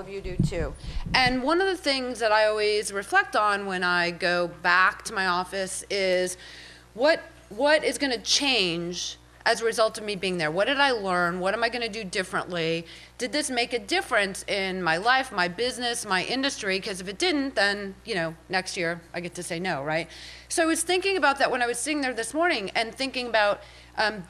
of you do too. And one of the things that I always reflect on when I go back to my office is what is going to change as a result of me being there? What did I learn? What am I going to do differently? Did this make a difference in my life, my business, my industry? Because if it didn't, then, next year I get to say no, right? So I was thinking about that when I was sitting there this morning and thinking about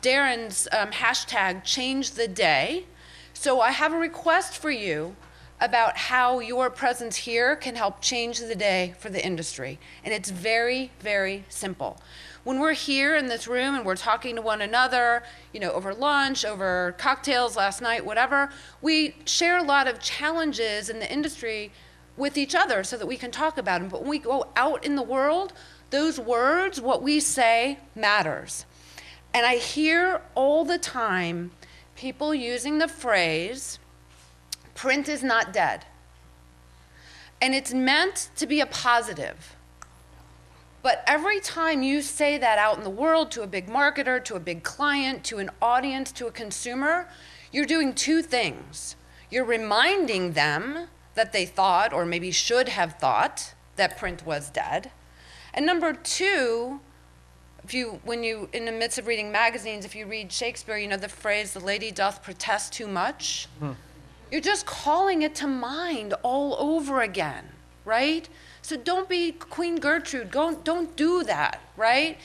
Daren's hashtag, change the day. So I have a request for you about how your presence here can help change the day for the industry. And it's very, very simple. When we're here in this room and we're talking to one another, over lunch, over cocktails last night, whatever, we share a lot of challenges in the industry with each other so that we can talk about them. But when we go out in the world, those words, what we say, matters. And I hear all the time people using the phrase, print is not dead. And it's meant to be a positive. But every time you say that out in the world to a big marketer, to a big client, to an audience, to a consumer, you're doing two things. You're reminding them that they thought, or maybe should have thought, that print was dead. And number two, when you, in the midst of reading magazines, if you read Shakespeare, the phrase, the lady doth protest too much. You're just calling it to mind all over again, right? So don't be Queen Gertrude. Don't do that, right?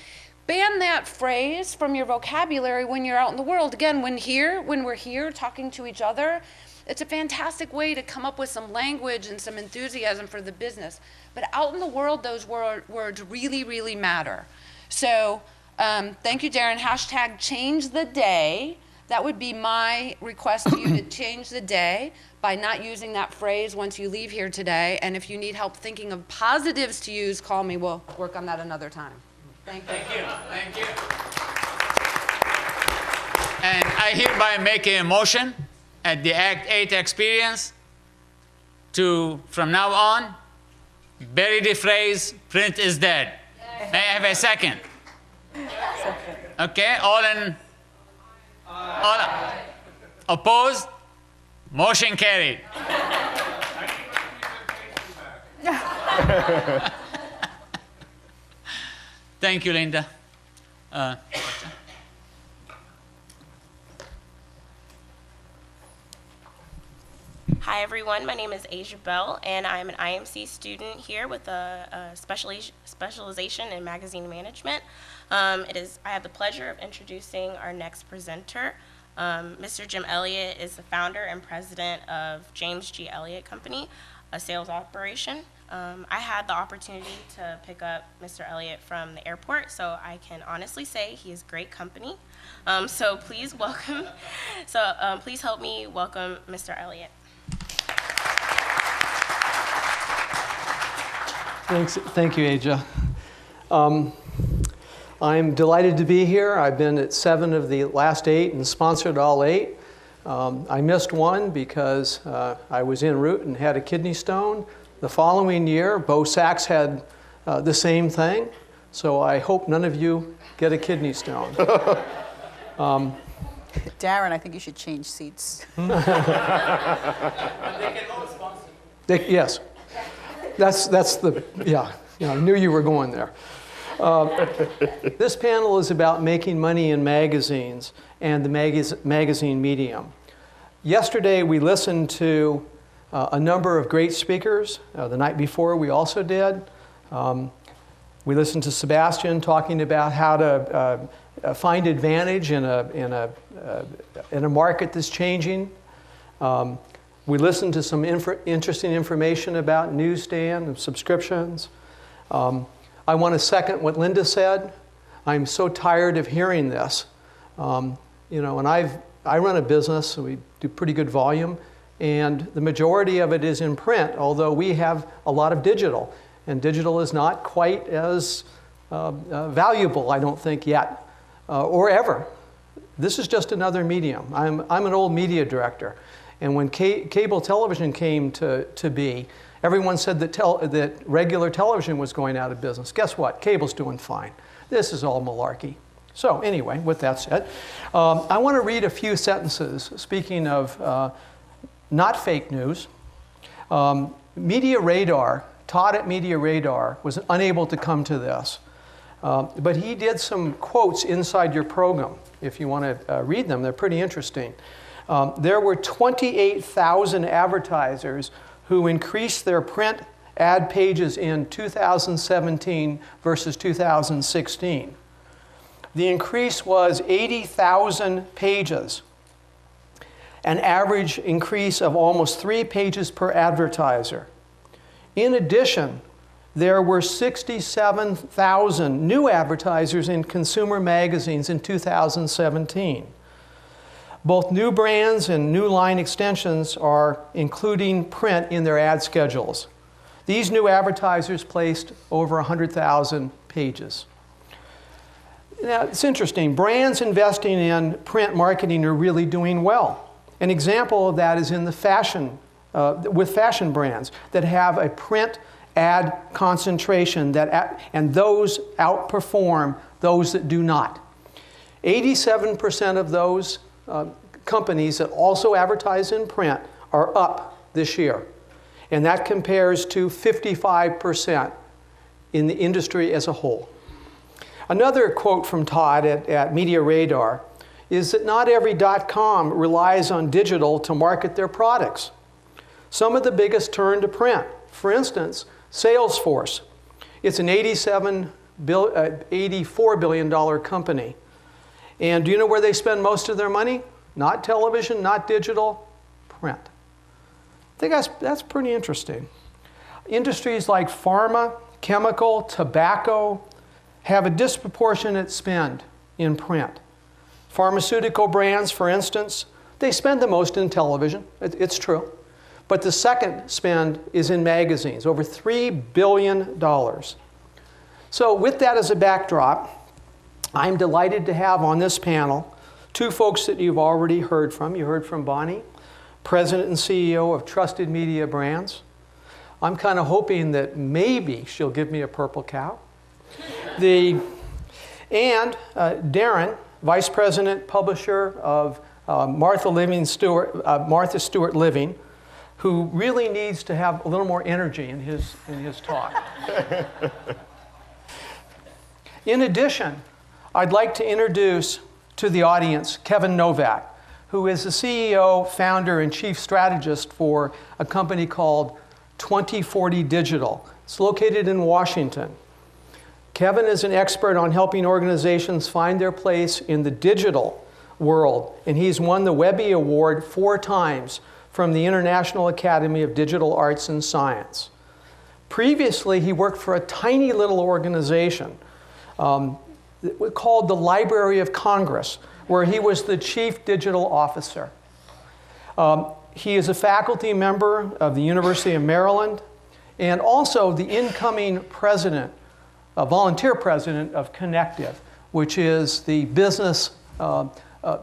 Ban that phrase from your vocabulary when you're out in the world. Again, when we're here talking to each other, it's a fantastic way to come up with some language and some enthusiasm for the business. But out in the world, those words really, really matter. So thank you, Daren. Hashtag change the day. That would be my request to you, to change the day by not using that phrase once you leave here today. And if you need help thinking of positives to use, call me. We'll work on that another time. Thank you. Thank you. Thank you. And I hereby make a motion at the Act 8 experience to, from now on, bury the phrase, print is dead. May I have a second? Okay, all opposed? Motion carried. Thank you, Linda. Hi, everyone. My name is Asia Bell, and I'm an IMC student here with a specialization in magazine management. I have the pleasure of introducing our next presenter. Mr. Jim Elliott is the founder and president of James G. Elliott Company, a sales operation. I had the opportunity to pick up Mr. Elliott from the airport, so I can honestly say he is great company. So please help me welcome Mr. Elliott. Thank you, Aja. I'm delighted to be here. I've been at 7 of the last 8 and sponsored all 8. I missed one because I was en route and had a kidney stone. The following year, Bo Sachs had the same thing. So I hope none of you get a kidney stone. Daren, I think you should change seats. Yes. I knew you were going there. This panel is about making money in magazines and the magazine medium. Yesterday, we listened to a number of great speakers. The night before, we also did. We listened to Sebastian talking about how to find advantage in a market that's changing. We listened to some interesting information about newsstand and subscriptions. I want to second what Linda said. I'm so tired of hearing this. And I run a business, and we do pretty good volume, and the majority of it is in print, although we have a lot of digital, and digital is not quite as valuable, I don't think, yet, or ever. This is just another medium. I'm an old media director. And when cable television came to be, everyone said that regular television was going out of business. Guess what? Cable's doing fine. This is all malarkey. So anyway, with that said, I want to read a few sentences, speaking of not fake news, Media Radar, Todd at Media Radar, was unable to come to this. But he did some quotes inside your program. If you want to read them, they're pretty interesting. There were 28,000 advertisers who increased their print ad pages in 2017 versus 2016. The increase was 80,000 pages, an average increase of almost 3 pages per advertiser. In addition, there were 67,000 new advertisers in consumer magazines in 2017. Both new brands and new line extensions are including print in their ad schedules. These new advertisers placed over 100,000 pages. Now, it's interesting. Brands investing in print marketing are really doing well. An example of that is in the fashion, with fashion brands that have a print ad concentration and those outperform those that do not. 87% of those companies that also advertise in print are up this year. And that compares to 55% in the industry as a whole. Another quote from Todd at Media Radar is that not every .com relies on digital to market their products. Some of the biggest turn to print. For instance, Salesforce. It's an $84 billion company. And do you know where they spend most of their money? Not television, not digital, print. I think that's pretty interesting. Industries like pharma, chemical, tobacco have a disproportionate spend in print. Pharmaceutical brands, for instance, they spend the most in television. It's true. But the second spend is in magazines, over $3 billion. So with that as a backdrop, I'm delighted to have on this panel 2 folks that you've already heard from. You heard from Bonnie, President and CEO of Trusted Media Brands. I'm kind of hoping that maybe she'll give me a purple cow. And Daren, Vice President, Publisher of Martha Stewart Living, who really needs to have a little more energy in his talk. In addition, I'd like to introduce to the audience Kevin Novak, who is the CEO, founder, and chief strategist for a company called 2040 Digital. It's located in Washington. Kevin is an expert on helping organizations find their place in the digital world, and he's won the Webby Award 4 times from the International Academy of Digital Arts and Science. Previously, he worked for a tiny little organization called the Library of Congress, where he was the chief digital officer. He is a faculty member of the University of Maryland and also the incoming president, volunteer president of Connective, which is the business,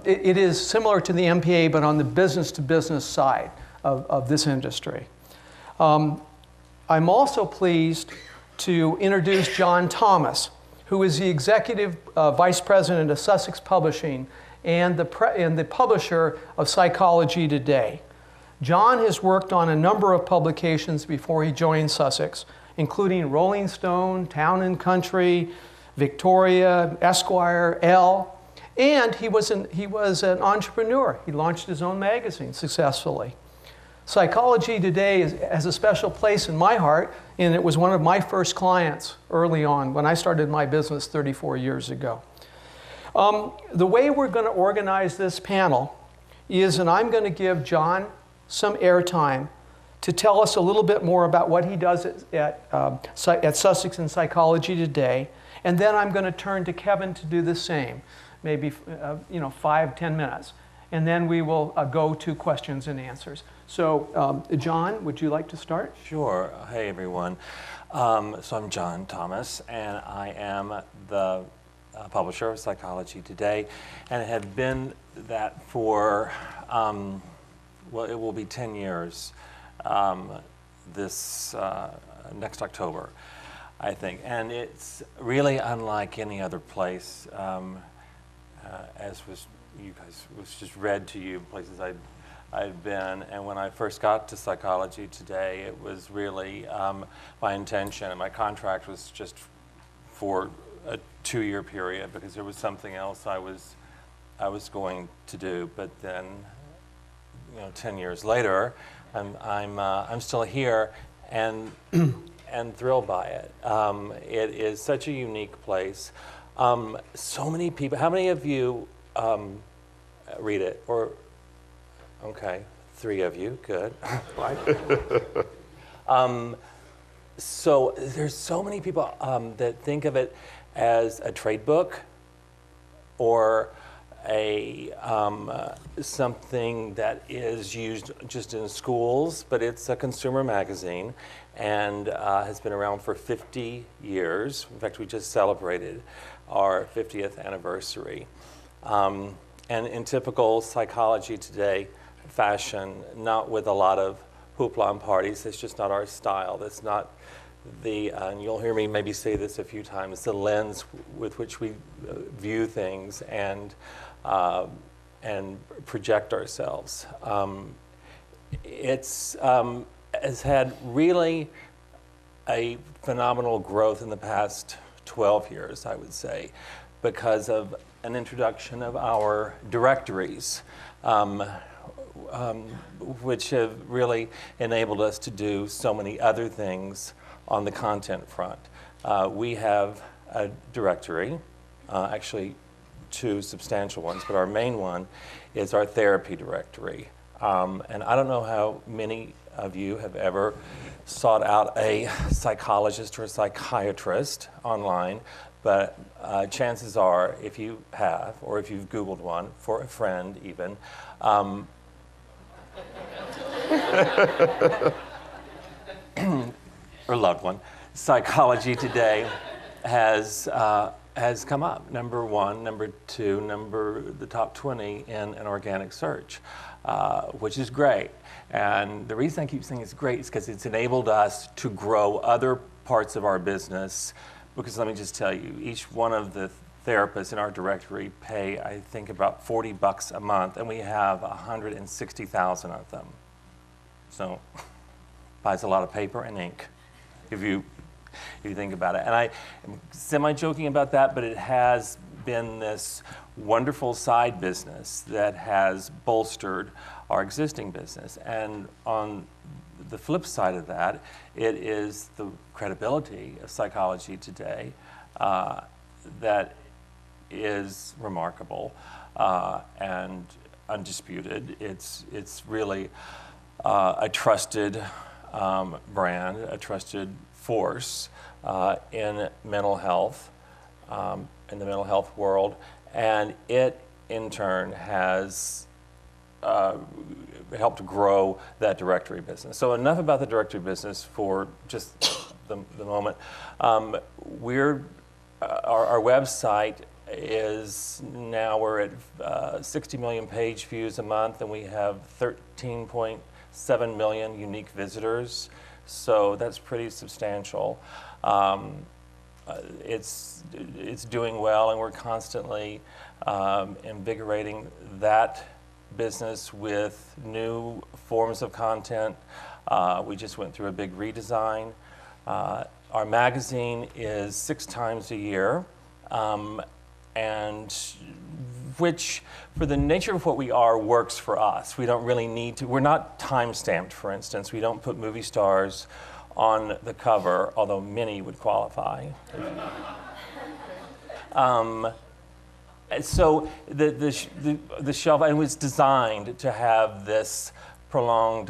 it is similar to the MPA, but on the business-to-business side of this industry. I'm also pleased to introduce John Thomas, who is the executive vice president of Sussex Publishing and the publisher of Psychology Today. John has worked on a number of publications before he joined Sussex, including Rolling Stone, Town & Country, Victoria, Esquire, Elle, and he was an entrepreneur. He launched his own magazine successfully. Psychology Today has a special place in my heart, and it was one of my first clients early on when I started my business 34 years ago. The way we're going to organize this panel is, and I'm going to give John some airtime to tell us a little bit more about what he does at Sussex and Psychology Today, and then I'm going to turn to Kevin to do the same, maybe 5-10 minutes, and then we will go to questions and answers. So, John, would you like to start? Sure. Hey, everyone. So I'm John Thomas, and I am the publisher of Psychology Today, and have been that for, well, it will be 10 years this next October, I think. And it's really unlike any other place, as was just read to you, places I'd I've been. And when I first got to Psychology Today, it was really my intention, and my contract was just for a 2-year period because there was something else I was going to do. But then, 10 years later, I'm still here and and thrilled by it. It is such a unique place. So many people. How many of you read it? Or okay, 3 of you. Good. So there's so many people that think of it as a trade book or a something that is used just in schools, but it's a consumer magazine and has been around for 50 years. In fact, we just celebrated our 50th anniversary. And in typical Psychology Today fashion, not with a lot of hoopla and parties. It's just not our style. That's not and you'll hear me maybe say this a few times, the lens with which we view things and project ourselves. It's has had really a phenomenal growth in the past 12 years, I would say, because of an introduction of our directories, which have really enabled us to do so many other things on the content front. We have a directory, actually 2 substantial ones, but our main one is our therapy directory. And I don't know how many of you have ever sought out a psychologist or a psychiatrist online, but chances are, if you have, or if you've Googled one, for a friend even, or loved one, Psychology Today has come up, number 1, number 2, the top 20 in an organic search, which is great. And the reason I keep saying it's great is because it's enabled us to grow other parts of our business. Because let me just tell you, each one of the therapists in our directory pay, I think, about $40 a month, and we have 160,000 of them. So buys a lot of paper and ink, if you think about it. And I am semi-joking about that, but it has been this wonderful side business that has bolstered our existing business. And on the flip side of that, it is the credibility of Psychology Today that is remarkable and undisputed. It's really a trusted brand, a trusted force in mental health, in the mental health world, and it in turn has helped grow that directory business. So enough about the directory business for just the moment. Our website is now, we're at 60 million page views a month, and we have 13.7 million unique visitors. So that's pretty substantial. It's doing well, and we're constantly invigorating that business with new forms of content. We just went through a big redesign. Our magazine is 6 times a year, and which, for the nature of what we are, works for us. We don't really need to, we're not time-stamped, for instance. We don't put movie stars on the cover, although many would qualify. So the shelf, and it was designed to have this prolonged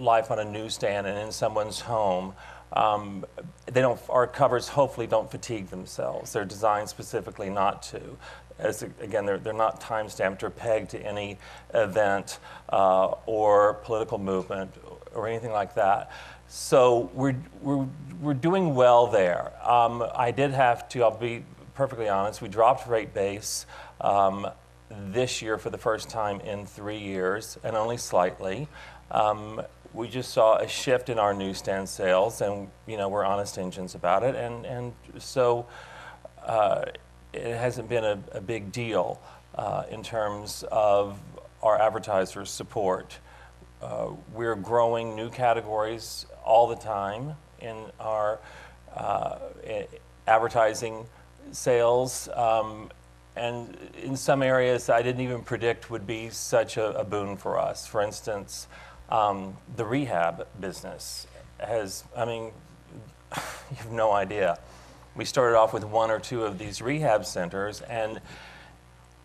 life on a newsstand and in someone's home. Our covers hopefully don't fatigue themselves. They're designed specifically not to. Again, they're not time-stamped or pegged to any event or political movement or anything like that. So we're doing well there. I did have to, I'll be perfectly honest, we dropped rate base this year for the first time in 3 years, and only slightly. We just saw a shift in our newsstand sales, and we're honest engines about it, and so it hasn't been a big deal in terms of our advertisers support. We're growing new categories all the time in our advertising sales, and in some areas I didn't even predict would be such a boon for us. For instance, the rehab business has, I mean, you have no idea. We started off with 1 or 2 of these rehab centers, and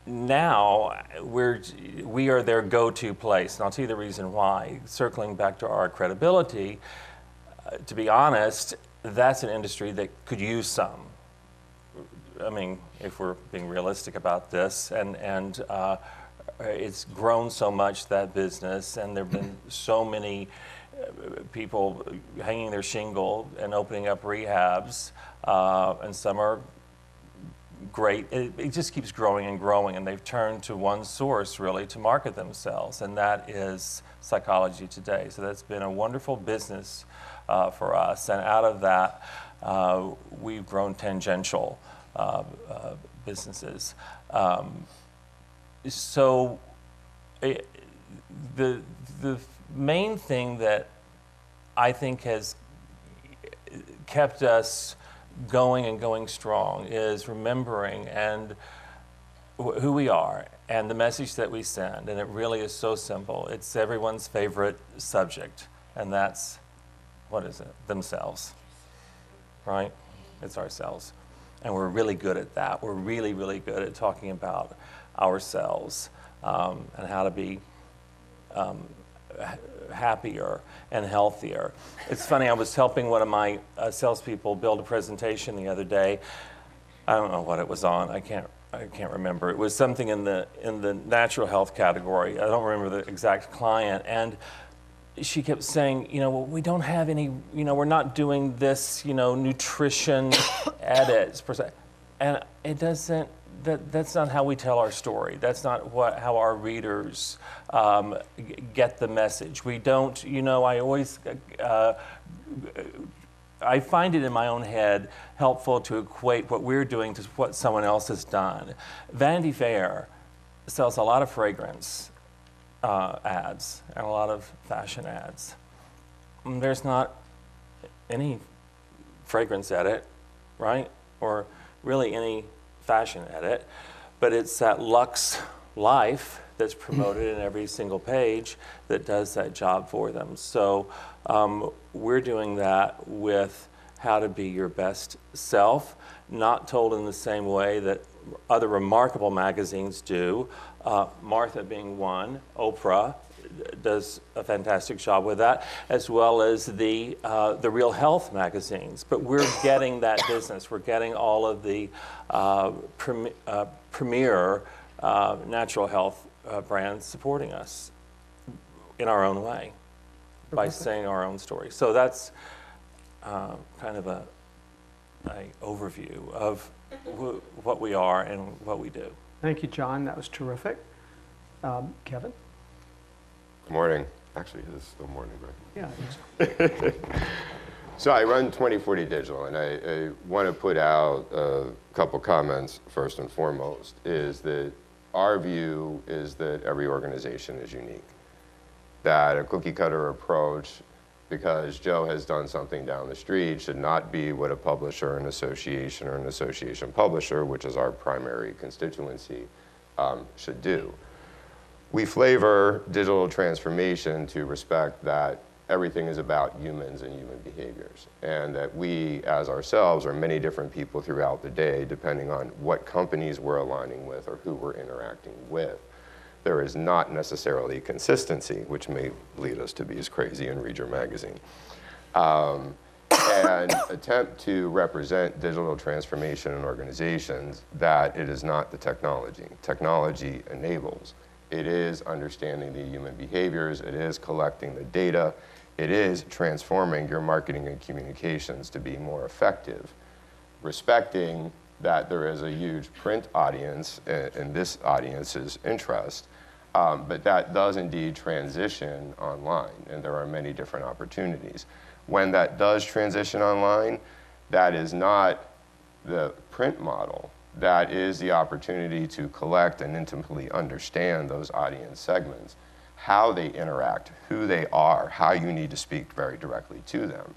now we are their go-to place. And I'll tell you the reason why. Circling back to our credibility, to be honest, that's an industry that could use some. I mean, if we're being realistic about this, and it's grown so much, that business, and there have been so many people hanging their shingle and opening up rehabs, and some are great. It just keeps growing and growing, and they've turned to one source really to market themselves, and that is Psychology Today. So that's been a wonderful business for us, and out of that we've grown tangential businesses. So the main thing that I think has kept us going and going strong is remembering and who we are and the message that we send. And it really is so simple. It's everyone's favorite subject, and that's, what is it? Themselves, right? It's ourselves. And we're really good at that. We're really, really good at talking about ourselves and how to be happier and healthier. It's funny, I was helping one of my salespeople build a presentation the other day. I don't know what it was on. I can't remember. It was something in the natural health category. I don't remember the exact client. And she kept saying, well, we don't have any, we're not doing this, nutrition edits per se. And it doesn't, that's not how we tell our story. That's not how our readers get the message. We don't, I always, I find it in my own head helpful to equate what we're doing to what someone else has done. Vanity Fair sells a lot of fragrance ads and a lot of fashion ads. There's not any fragrance edit, right? Or really any fashion edit, but it's that luxe life that's promoted in every single page that does that job for them. So we're doing that with how to be your best self, not told in the same way that other remarkable magazines do. Martha being one, Oprah does a fantastic job with that, as well as the Real Health magazines. But we're getting that business. We're getting all of the premier natural health brands supporting us in our own way by saying our own story. So that's kind of a overview of what we are and what we do. Thank you, John. That was terrific. Kevin? Good morning. Actually, it is still morning, right? Yeah, I think so. So I run 2040 Digital, and I want to put out a couple comments first and foremost, is that our view is that every organization is unique. That a cookie cutter approach, because Joe has done something down the street, should not be what a publisher, an association, or an association publisher, which is our primary constituency, should do. We flavor digital transformation to respect that everything is about humans and human behaviors, and that we, as ourselves, are many different people throughout the day, depending on what companies we're aligning with or who we're interacting with. There is not necessarily consistency, which may lead us to be as crazy and read your magazine. And attempt to represent digital transformation in organizations that it is not the technology. Technology enables. It is understanding the human behaviors. It is collecting the data. It is transforming your marketing and communications to be more effective, respecting that there is a huge print audience in this audience's interest, but that does indeed transition online, and there are many different opportunities. When that does transition online, that is not the print model that is the opportunity to collect and intimately understand those audience segments, how they interact, who they are, how you need to speak very directly to them.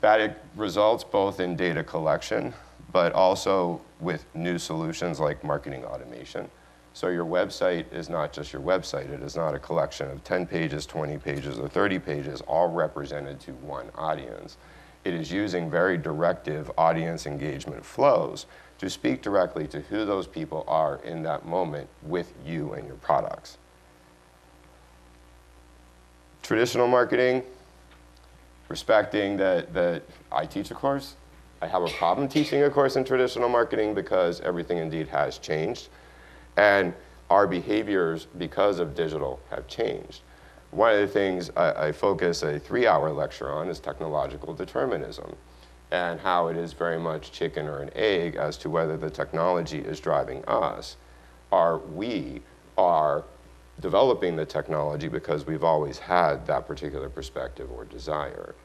That it results both in data collection, but also with new solutions like marketing automation. So your website is not just your website. It is not a collection of 10 pages, 20 pages, or 30 pages, all represented to one audience. It is using very directive audience engagement flows to speak directly to who those people are in that moment with you and your products. Traditional marketing, respecting that I teach a course. I have a problem teaching a course in traditional marketing because everything indeed has changed. And our behaviors, because of digital, have changed. One of the things I focus a 3-hour lecture on is technological determinism and how it is very much chicken or an egg as to whether the technology is driving us, or we are developing the technology because we've always had that particular perspective or desire.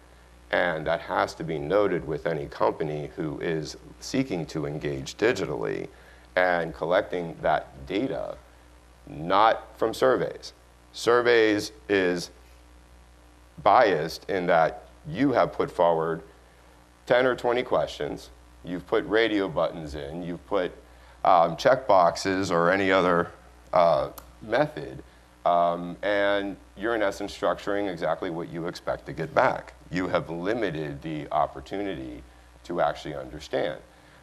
And that has to be noted with any company who is seeking to engage digitally and collecting that data, not from surveys. Surveys is biased in that you have put forward 10 or 20 questions, you've put radio buttons in, you've put check boxes or any other method, and you're in essence structuring exactly what you expect to get back. You have limited the opportunity to actually understand.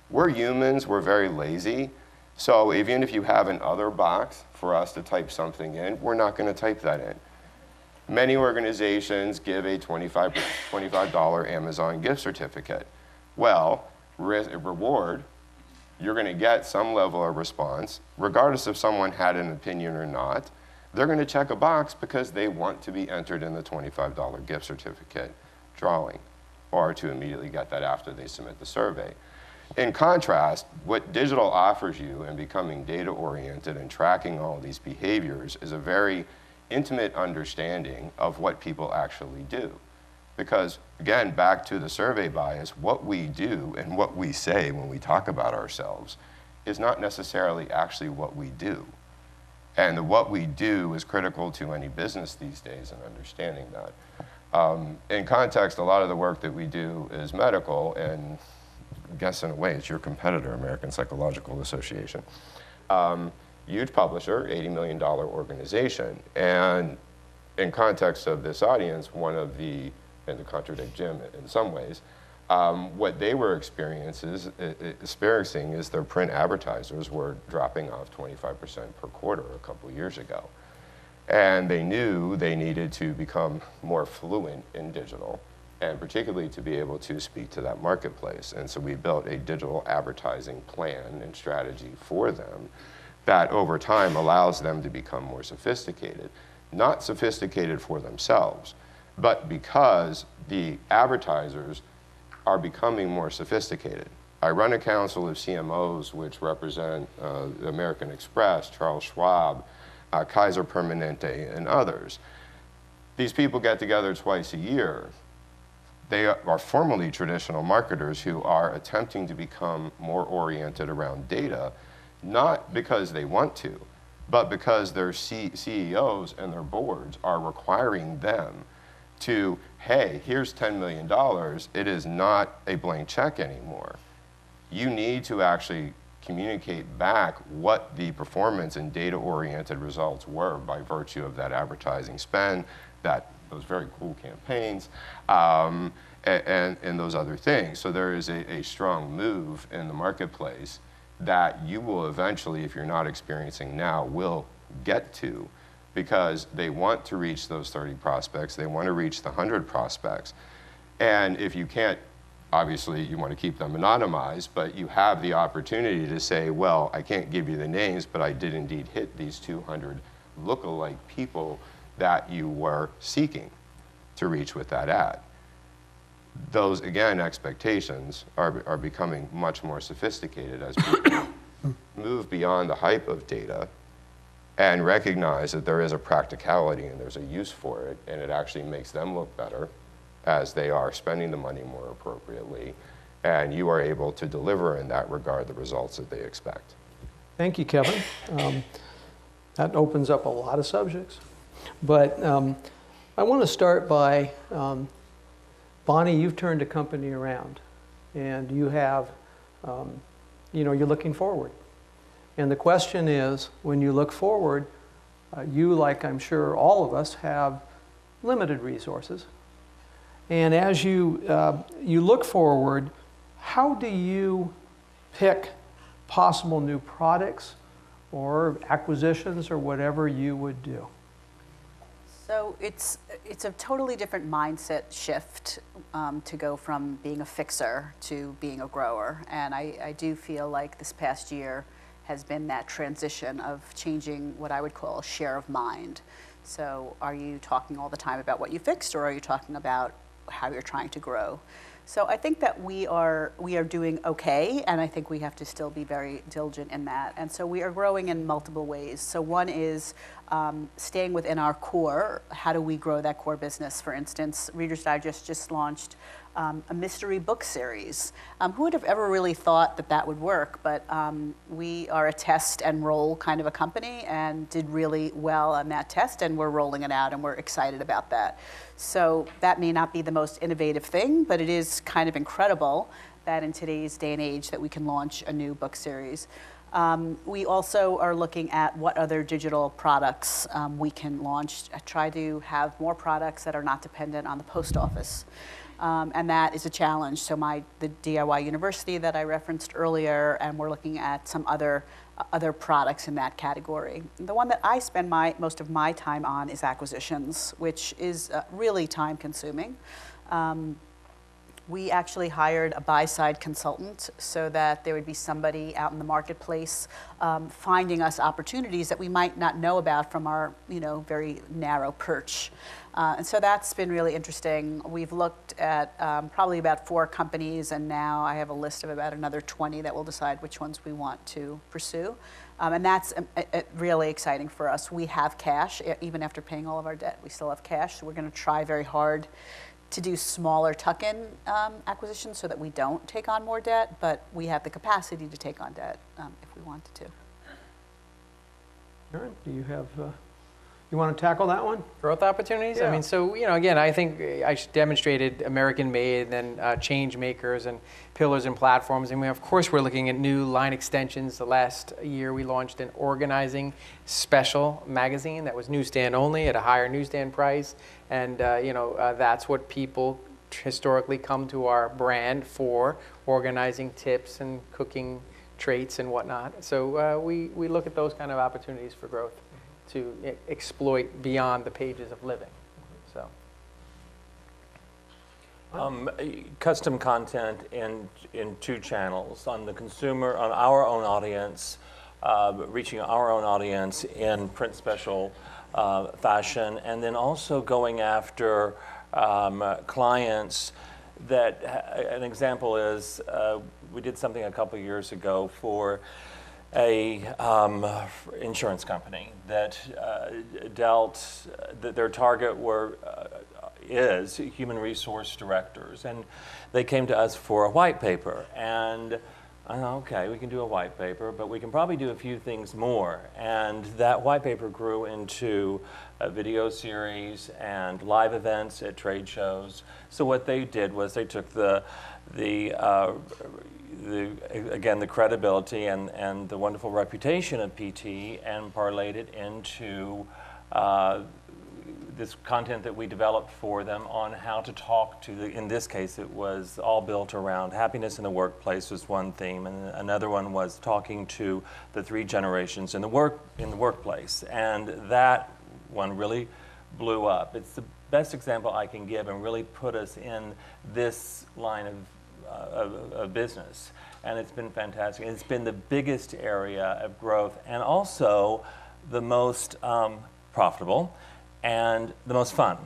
We're humans, we're very lazy, so even if you have an other box for us to type something in, we're not going to type that in. Many organizations give a $25 Amazon gift certificate. Well, reward, you're going to get some level of response, regardless if someone had an opinion or not. They're going to check a box because they want to be entered in the $25 gift certificate drawing, or to immediately get that after they submit the survey. In contrast, what digital offers you in becoming data-oriented and tracking all these behaviors is a very intimate understanding of what people actually do. Because, again, back to the survey bias, what we do and what we say when we talk about ourselves is not necessarily actually what we do. And the what we do is critical to any business these days and understanding that. In context, a lot of the work that we do is medical, and I guess in a way it's your competitor, American Psychological Association. Huge publisher, $80 million organization. And in context of this audience, one of the, and to contradict Jim in some ways, what they were experiencing is their print advertisers were dropping off 25% per quarter a couple years ago. And they knew they needed to become more fluent in digital, and particularly to be able to speak to that marketplace. And so we built a digital advertising plan and strategy for them that over time allows them to become more sophisticated. Not sophisticated for themselves, but because the advertisers are becoming more sophisticated. I run a council of CMOs which represent American Express, Charles Schwab, Kaiser Permanente, and others. These people get together twice a year. They are formerly traditional marketers who are attempting to become more oriented around data, not because they want to, but because their CEOs and their boards are requiring them to, hey, here's $10 million. It is not a blank check anymore. You need to actually communicate back what the performance and data-oriented results were by virtue of that advertising spend, those very cool campaigns, and those other things. So there is a strong move in the marketplace that you will eventually, if you're not experiencing now, will get to, because they want to reach those 30 prospects, they want to reach the 100 prospects. And if you can't, obviously you want to keep them anonymized, but you have the opportunity to say, well, I can't give you the names, but I did indeed hit these 200 look-alike people that you were seeking to reach with that ad. Those, again, expectations are becoming much more sophisticated as people move beyond the hype of data and recognize that there is a practicality and there's a use for it, and it actually makes them look better as they are spending the money more appropriately, and you are able to deliver in that regard the results that they expect. Thank you, Kevin. That opens up a lot of subjects. But I want to start by, Bonnie, you've turned a company around, and you have, you're looking forward. And the question is, when you look forward, you, like I'm sure all of us, have limited resources. And as you look forward, how do you pick possible new products or acquisitions or whatever you would do? So it's a totally different mindset shift to go from being a fixer to being a grower. And I do feel like this past year has been that transition of changing what I would call share of mind. So are you talking all the time about what you fixed, or are you talking about how you're trying to grow? So I think that we are doing okay, and I think we have to still be very diligent in that. And so we are growing in multiple ways. So one is staying within our core. How do we grow that core business? For instance, Reader's Digest just launched a mystery book series. Who would have ever really thought that that would work? But we are a test and roll kind of a company, and did really well on that test, and we're rolling it out, and we're excited about that. So that may not be the most innovative thing, but it is kind of incredible that in today's day and age that we can launch a new book series. We also are looking at what other digital products we can launch. I try to have more products that are not dependent on the post office. And that is a challenge. So the DIY University that I referenced earlier, and we're looking at some other products in that category. The one that I spend most of my time on is acquisitions, which is really time consuming. We actually hired a buy-side consultant so that there would be somebody out in the marketplace finding us opportunities that we might not know about from our very narrow perch. And so that's been really interesting. We've looked at probably about 4 companies, and now I have a list of about another 20 that we'll decide which ones we want to pursue. And that's really exciting for us. We have cash, even after paying all of our debt, we still have cash. So we're going to try very hard to do smaller tuck-in acquisitions so that we don't take on more debt, but we have the capacity to take on debt if we wanted to. Daren, do you have, you want to tackle that one? Growth opportunities? Yeah. I mean, so, again, I think I demonstrated American-made, and then change makers and pillars and platforms. And of course, we're looking at new line extensions. The last year, we launched an organizing special magazine that was newsstand only at a higher newsstand price. And, that's what people historically come to our brand for, organizing tips and cooking traits and whatnot. So we look at those kind of opportunities for growth to exploit beyond the pages of living. So, custom content in 2 channels: on the consumer, on our own audience, reaching our own audience in print special fashion, and then also going after clients that, an example is, we did something a couple years ago for a insurance company that that their target is human resource directors, and they came to us for a white paper, and okay, we can do a white paper, but we can probably do a few things more. And that white paper grew into a video series and live events at trade shows. So what they did was they took again, the credibility and the wonderful reputation of PT and parlayed it into this content that we developed for them on how to talk to in this case, it was all built around happiness in the workplace was one theme, and another one was talking to the 3 generations in the workplace. And that one really blew up. It's the best example I can give and really put us in this line of business. And it's been fantastic. It's been the biggest area of growth, and also the most profitable and the most fun,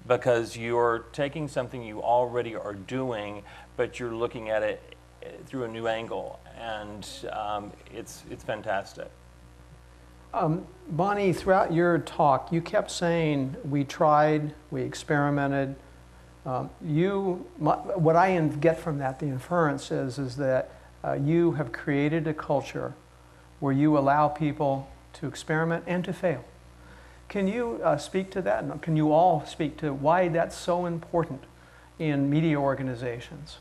because you're taking something you already are doing, but you're looking at it through a new angle, and it's fantastic. Bonnie, throughout your talk, you kept saying, we tried, we experimented, What I get from that, the inference is that you have created a culture where you allow people to experiment and to fail. Can you speak to that? And can you all speak to why that's so important in media organizations?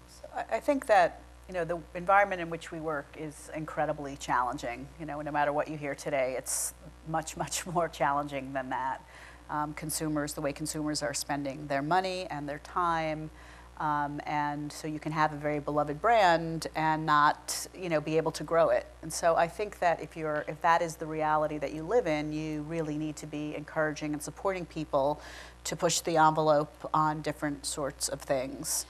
So I think that the environment in which we work is incredibly challenging. No matter what you hear today, it's much, much more challenging than that. The way consumers are spending their money and their time, and so you can have a very beloved brand and not, be able to grow it. And so I think that if that is the reality that you live in, you really need to be encouraging and supporting people to push the envelope on different sorts of things.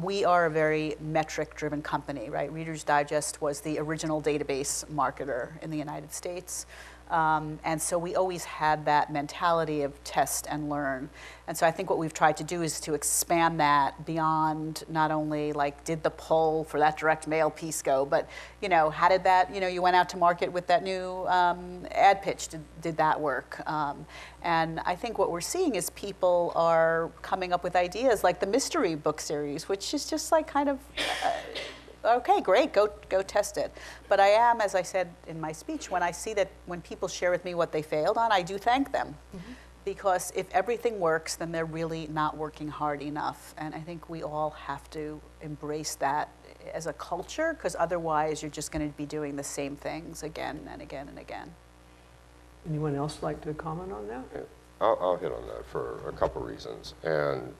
We are a very metric-driven company, right? Reader's Digest was the original database marketer in the United States. And so we always had that mentality of test and learn. And so I think what we've tried to do is to expand that beyond not only did the poll for that direct mail piece go, but, how did that, you went out to market with that new ad pitch, did that work? And I think what we're seeing is people are coming up with ideas like the mystery book series, which is just kind of, okay, great, go test it. But I am, as I said in my speech, when people share with me what they failed on, I do thank them. Mm-hmm. Because if everything works, then they're really not working hard enough. And I think we all have to embrace that as a culture, because otherwise you're just going to be doing the same things again and again and again. Anyone else like to comment on that? Yeah, I'll hit on that for a couple reasons. And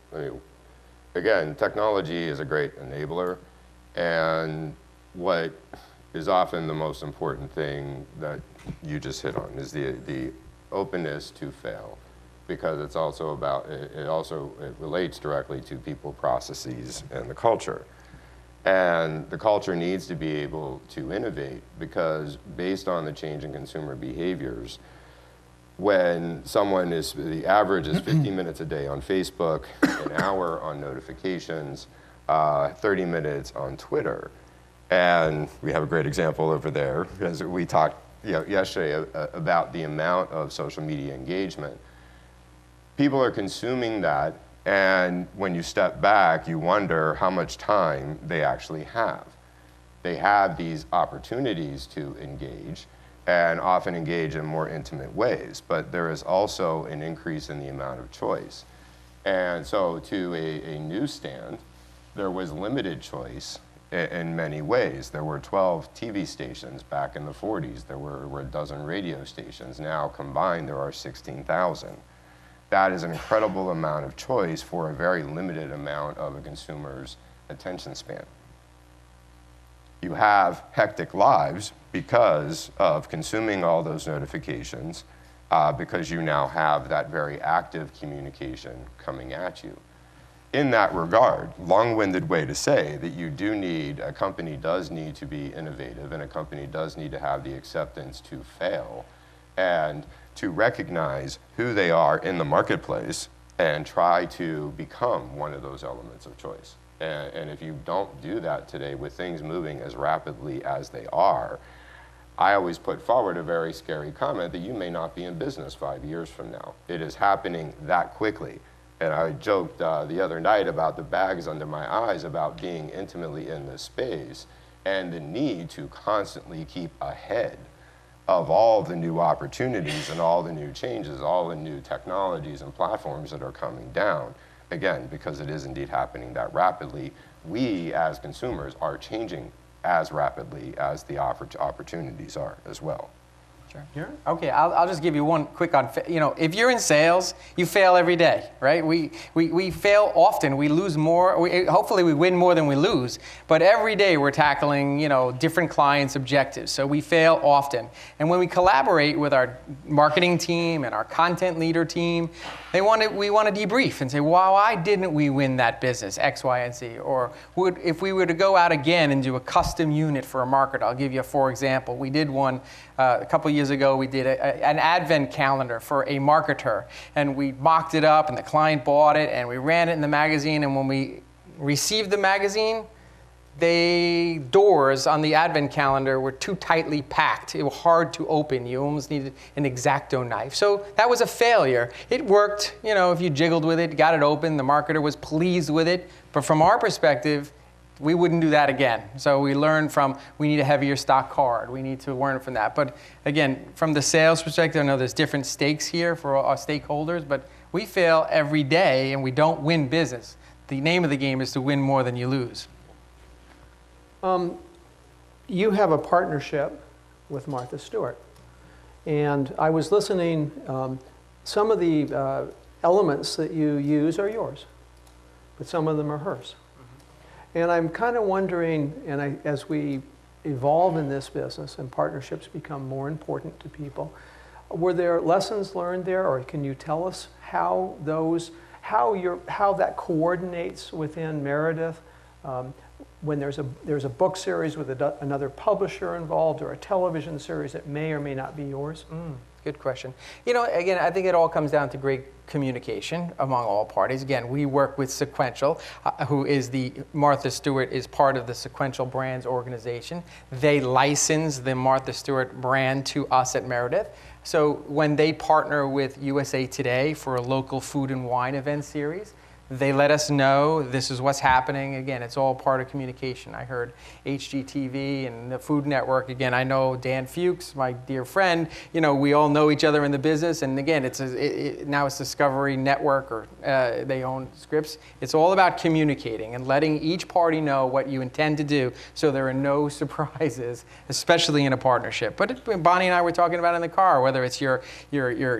again, technology is a great enabler. And what is often the most important thing that you just hit on is the openness to fail, because it's also about, it relates directly to people, processes, and the culture. And the culture needs to be able to innovate, because based on the change in consumer behaviors, when the average is 50 minutes a day on Facebook, an hour on notifications, 30 minutes on Twitter. And we have a great example over there, because we talked yesterday about the amount of social media engagement. People are consuming that, and when you step back, you wonder how much time they actually have. They have these opportunities to engage, and often engage in more intimate ways, but there is also an increase in the amount of choice. And so to a newsstand, there was limited choice in many ways. There were 12 TV stations back in the 40s. There were a dozen radio stations. Now combined, there are 16,000. That is an incredible amount of choice for a very limited amount of a consumer's attention span. You have hectic lives because of consuming all those notifications, because you now have that very active communication coming at you. In that regard, long-winded way to say that a company does need to be innovative, and a company does need to have the acceptance to fail and to recognize who they are in the marketplace and try to become one of those elements of choice. And if you don't do that today with things moving as rapidly as they are, I always put forward a very scary comment that you may not be in business 5 years from now. It is happening that quickly. And I joked the other night about the bags under my eyes about being intimately in this space and the need to constantly keep ahead of all the new opportunities and all the new changes, all the new technologies and platforms that are coming down. Again, because it is indeed happening that rapidly, we as consumers are changing as rapidly as the opportunities are as well. Sure. Okay, I'll just give you one quick on, if you're in sales, you fail every day, right? We fail often. We lose more. Hopefully we win more than we lose. But every day we're tackling, different clients' objectives. So we fail often. And when we collaborate with our marketing team and our content leader team, we want to debrief and say, why didn't we win that business, X, Y, and Z? Or if we were to go out again and do a custom unit for a market, I'll give you for example. We did one a couple years ago. We did an advent calendar for a marketer, and we mocked it up, and the client bought it, and we ran it in the magazine, and when we received the magazine, doors on the advent calendar were too tightly packed. It was hard to open. You almost needed an X-Acto knife. So that was a failure. It worked, if you jiggled with it, got it open, the marketer was pleased with it. But from our perspective, we wouldn't do that again. So we learned we need a heavier stock card. We need to learn from that. But again, from the sales perspective, I know there's different stakes here for our stakeholders, but we fail every day and we don't win business. The name of the game is to win more than you lose. You have a partnership with Martha Stewart. And I was listening, some of the elements that you use are yours, but some of them are hers. And I'm kind of wondering, as we evolve in this business and partnerships become more important to people, were there lessons learned there, or can you tell us how that coordinates within Meredith? When there's a book series with another publisher involved, or a television series that may or may not be yours? Good question. Again, I think it all comes down to great communication among all parties. Again, we work with Sequential, Martha Stewart is part of the Sequential Brands organization. They license the Martha Stewart brand to us at Meredith. So when they partner with USA Today for a local food and wine event series, they let us know this is what's happening. Again, it's all part of communication. I heard HGTV and the Food Network. Again, I know Dan Fuchs, my dear friend. We all know each other in the business. And again, now it's Discovery Network, or they own Scripps. It's all about communicating and letting each party know what you intend to do, so there are no surprises, especially in a partnership. But Bonnie and I were talking about in the car, whether it's your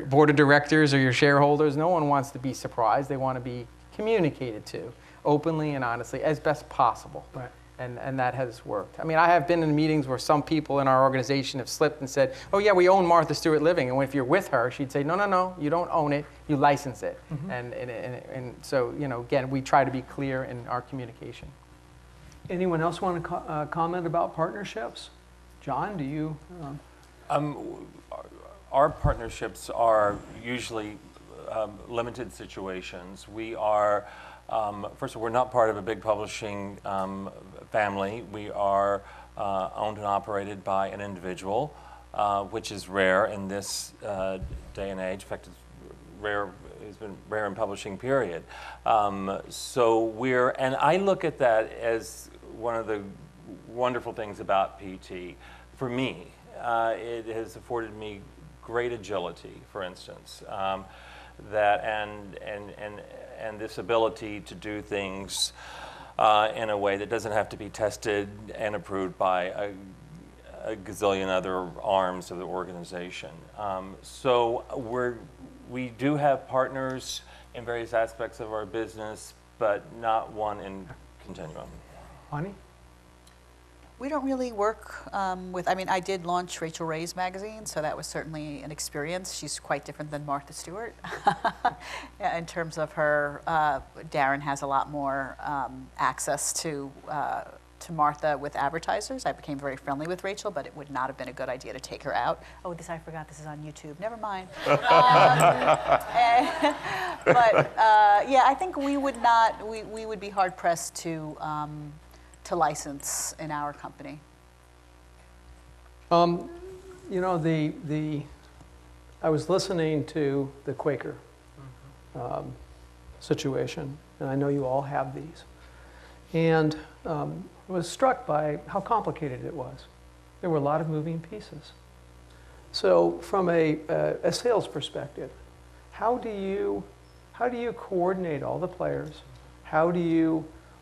board of directors or your shareholders, no one wants to be surprised. They want to be communicated to openly and honestly as best possible. Right. And that has worked. I mean, I have been in meetings where some people in our organization have slipped and said, oh yeah, we own Martha Stewart Living. And if you're with her, she'd say, no, you don't own it, you license it. Mm-hmm. And so, again, we try to be clear in our communication. Anyone else want to comment about partnerships? John, do you? Our partnerships are usually limited situations. We are, first of all, we're not part of a big publishing family. We are owned and operated by an individual, which is rare in this day and age. In fact, it's been rare in publishing, period. And I look at that as one of the wonderful things about PT. For me, it has afforded me great agility, for instance. And this ability to do things in a way that doesn't have to be tested and approved by a gazillion other arms of the organization. So we do have partners in various aspects of our business, but not one in continuum. Bonnie? We don't really work I did launch Rachel Ray's magazine, so that was certainly an experience. She's quite different than Martha Stewart in terms of her. Daren has a lot more access to Martha with advertisers. I became very friendly with Rachel, but it would not have been a good idea to take her out. Oh, I forgot this is on YouTube. Never mind. I think we would not. We would be hard pressed to license in our company. I was listening to the Quaker situation, and I know you all have these, and I was struck by how complicated it was. There were a lot of moving pieces. So from a sales perspective, how do you coordinate all the players?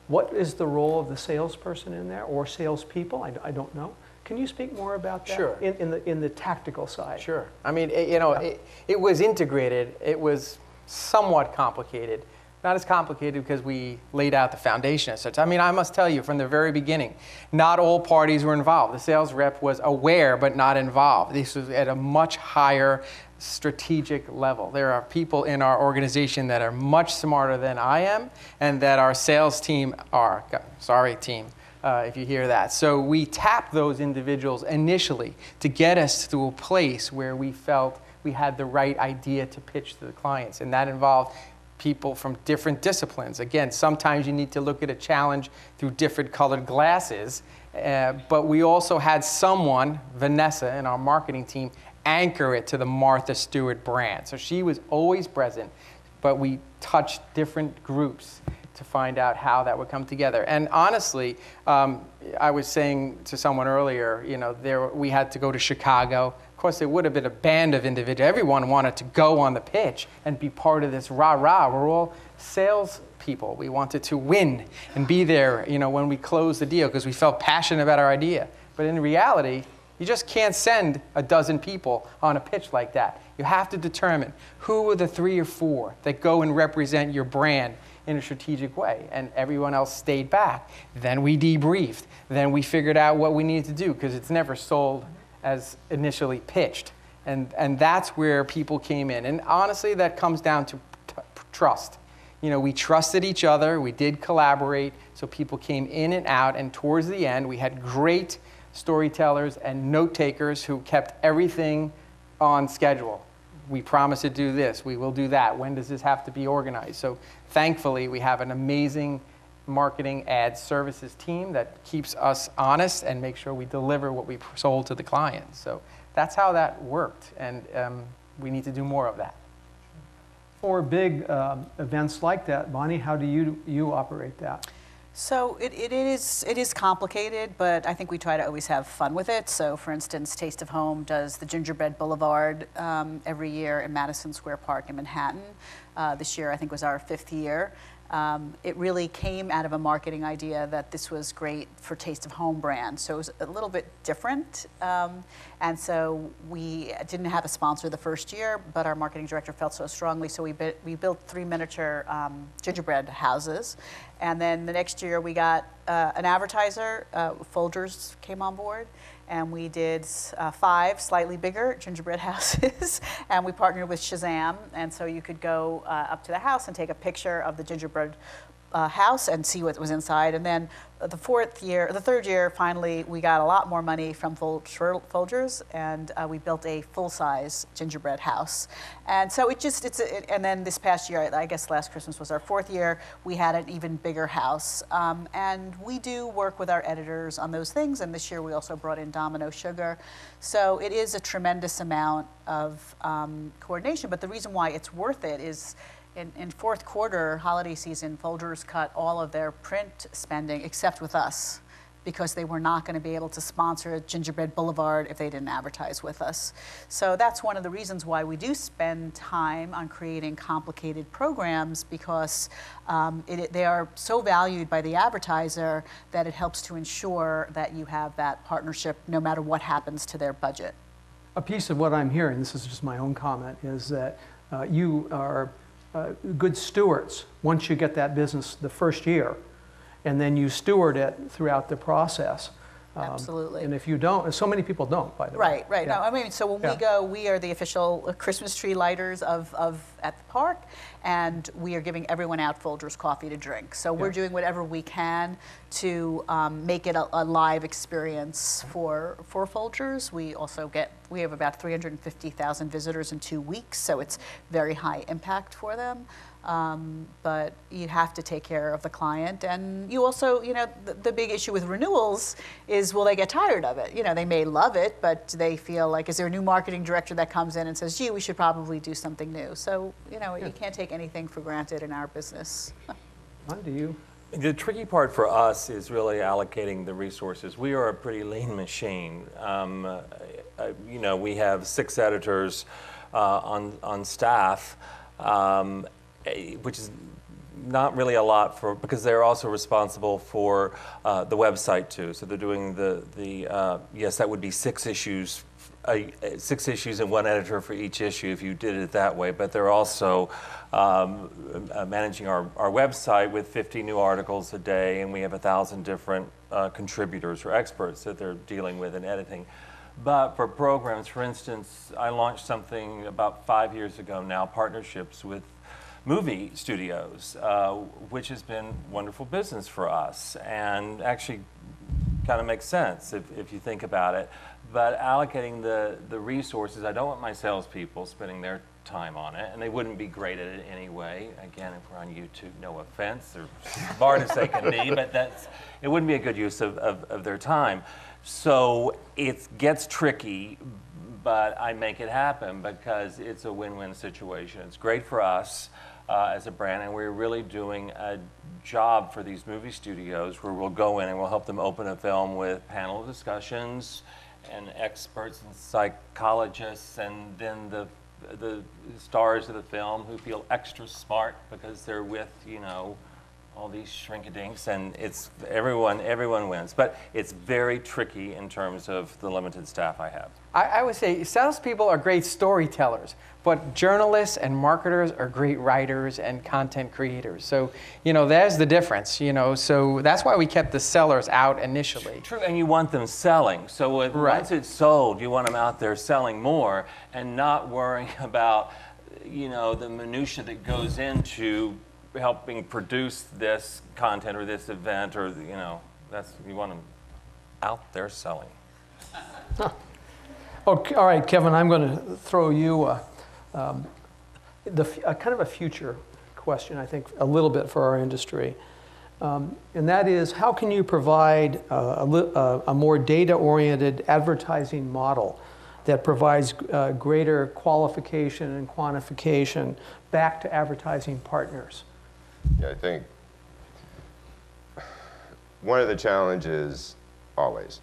What is the role of the salesperson in there, or salespeople? I don't know. Can you speak more about that? Sure. In the tactical side? Sure. I mean, it was integrated. It was somewhat complicated. Not as complicated because we laid out the foundation as such. I mean, I must tell you from the very beginning, not all parties were involved. The sales rep was aware but not involved. This was at a much higher strategic level. There are people in our organization that are much smarter than I am, and that our sales team are. Sorry, team, if you hear that. So we tapped those individuals initially to get us to a place where we felt we had the right idea to pitch to the clients, and that involved people from different disciplines. Again, sometimes you need to look at a challenge through different colored glasses, but we also had someone, Vanessa, in our marketing team, anchor it to the Martha Stewart brand. So she was always present, but we touched different groups to find out how that would come together. And honestly, I was saying to someone earlier, we had to go to Chicago. Of course, there would have been a band of individuals. Everyone wanted to go on the pitch and be part of this rah-rah. We're all sales people. We wanted to win and be there, when we closed the deal because we felt passionate about our idea. But in reality, you just can't send a dozen people on a pitch like that. You have to determine who are the 3 or 4 that go and represent your brand in a strategic way, and everyone else stayed back. Then we debriefed. Then we figured out what we needed to do because it's never sold as initially pitched. And that's where people came in. And honestly, that comes down to trust. We trusted each other. We did collaborate. So people came in and out. And towards the end, we had great storytellers and note takers who kept everything on schedule. We promise to do this. We will do that. When does this have to be organized? So thankfully, we have an amazing marketing ad services team that keeps us honest and makes sure we deliver what we sold to the clients. So that's how that worked. And we need to do more of that. For big events like that, Bonnie, how do you operate that? So it is complicated, but I think we try to always have fun with it. So for instance, Taste of Home does the Gingerbread Boulevard every year in Madison Square Park in Manhattan. This year I think was our 5th year. It really came out of a marketing idea that this was great for Taste of Home brand. So it was a little bit different. And so we didn't have a sponsor the first year, but our marketing director felt so strongly. So we built 3 miniature gingerbread houses. And then the next year we got an advertiser, Folgers came on board. And we did 5 slightly bigger gingerbread houses, and we partnered with Shazam, and so you could go up to the house and take a picture of the gingerbread house and see what was inside. And then the 3rd year, finally, we got a lot more money from Folgers, and we built a full-size gingerbread house. And so and then this past year, I guess last Christmas was our 4th year, we had an even bigger house. And we do work with our editors on those things, and this year we also brought in Domino Sugar. So it is a tremendous amount of coordination, but the reason why it's worth it is in 4th quarter, holiday season, Folgers cut all of their print spending except with us because they were not going to be able to sponsor Gingerbread Boulevard if they didn't advertise with us. So that's one of the reasons why we do spend time on creating complicated programs, because they are so valued by the advertiser that it helps to ensure that you have that partnership no matter what happens to their budget. A piece of what I'm hearing, this is just my own comment, is that you are good stewards once you get that business the first year, and then you steward it throughout the process. Absolutely. And if you don't, so many people don't, by the way. Right. Yeah. No, I mean, so when we go, we are the official Christmas tree lighters at the park, and we are giving everyone out Folgers coffee to drink. So we're doing whatever we can to make it a live experience for Folgers. We have about 350,000 visitors in 2 weeks, so it's very high impact for them. But you have to take care of the client, and you also, the big issue with renewals is, will they get tired of it? They may love it, but they feel like, is there a new marketing director that comes in and says, gee, we should probably do something new? So, you can't take anything for granted in our business. Do you? The tricky part for us is really allocating the resources. We are a pretty lean machine. We have 6 editors on staff, which is not really a lot because they're also responsible for the website too. So they're doing yes, that would be 6 issues. 6 issues and 1 editor for each issue if you did it that way, but they're also managing our website with 50 new articles a day, and we have 1,000 different contributors or experts that they're dealing with and editing. But for programs, for instance, I launched something about 5 years ago now, partnerships with movie studios, which has been wonderful business for us, and actually kind of makes sense if you think about it. But allocating the resources, I don't want my salespeople spending their time on it, and they wouldn't be great at it anyway. Again, if we're on YouTube, no offense, they're smart as they can be, but it wouldn't be a good use of their time. So it gets tricky, but I make it happen because it's a win-win situation. It's great for us as a brand, and we're really doing a job for these movie studios where we'll go in and we'll help them open a film with panel discussions and experts and psychologists, and then the stars of the film who feel extra smart because they're with, you know, all these shrink-a-dinks, and it's everyone wins. But it's very tricky in terms of the limited staff I have. I would say salespeople are great storytellers, but journalists and marketers are great writers and content creators. So, you know, there's the difference, you know, so that's why we kept the sellers out initially. True, and you want them selling. So once it's sold, you want them out there selling more and not worrying about, you know, the minutia that goes into helping produce this content or this event, or, you know, you want them out there selling. Okay, all right, Kevin, I'm going to throw you kind of a future question, I think, a little bit for our industry. And that is, how can you provide a more data-oriented advertising model that provides greater qualification and quantification back to advertising partners? Yeah, I think one of the challenges always,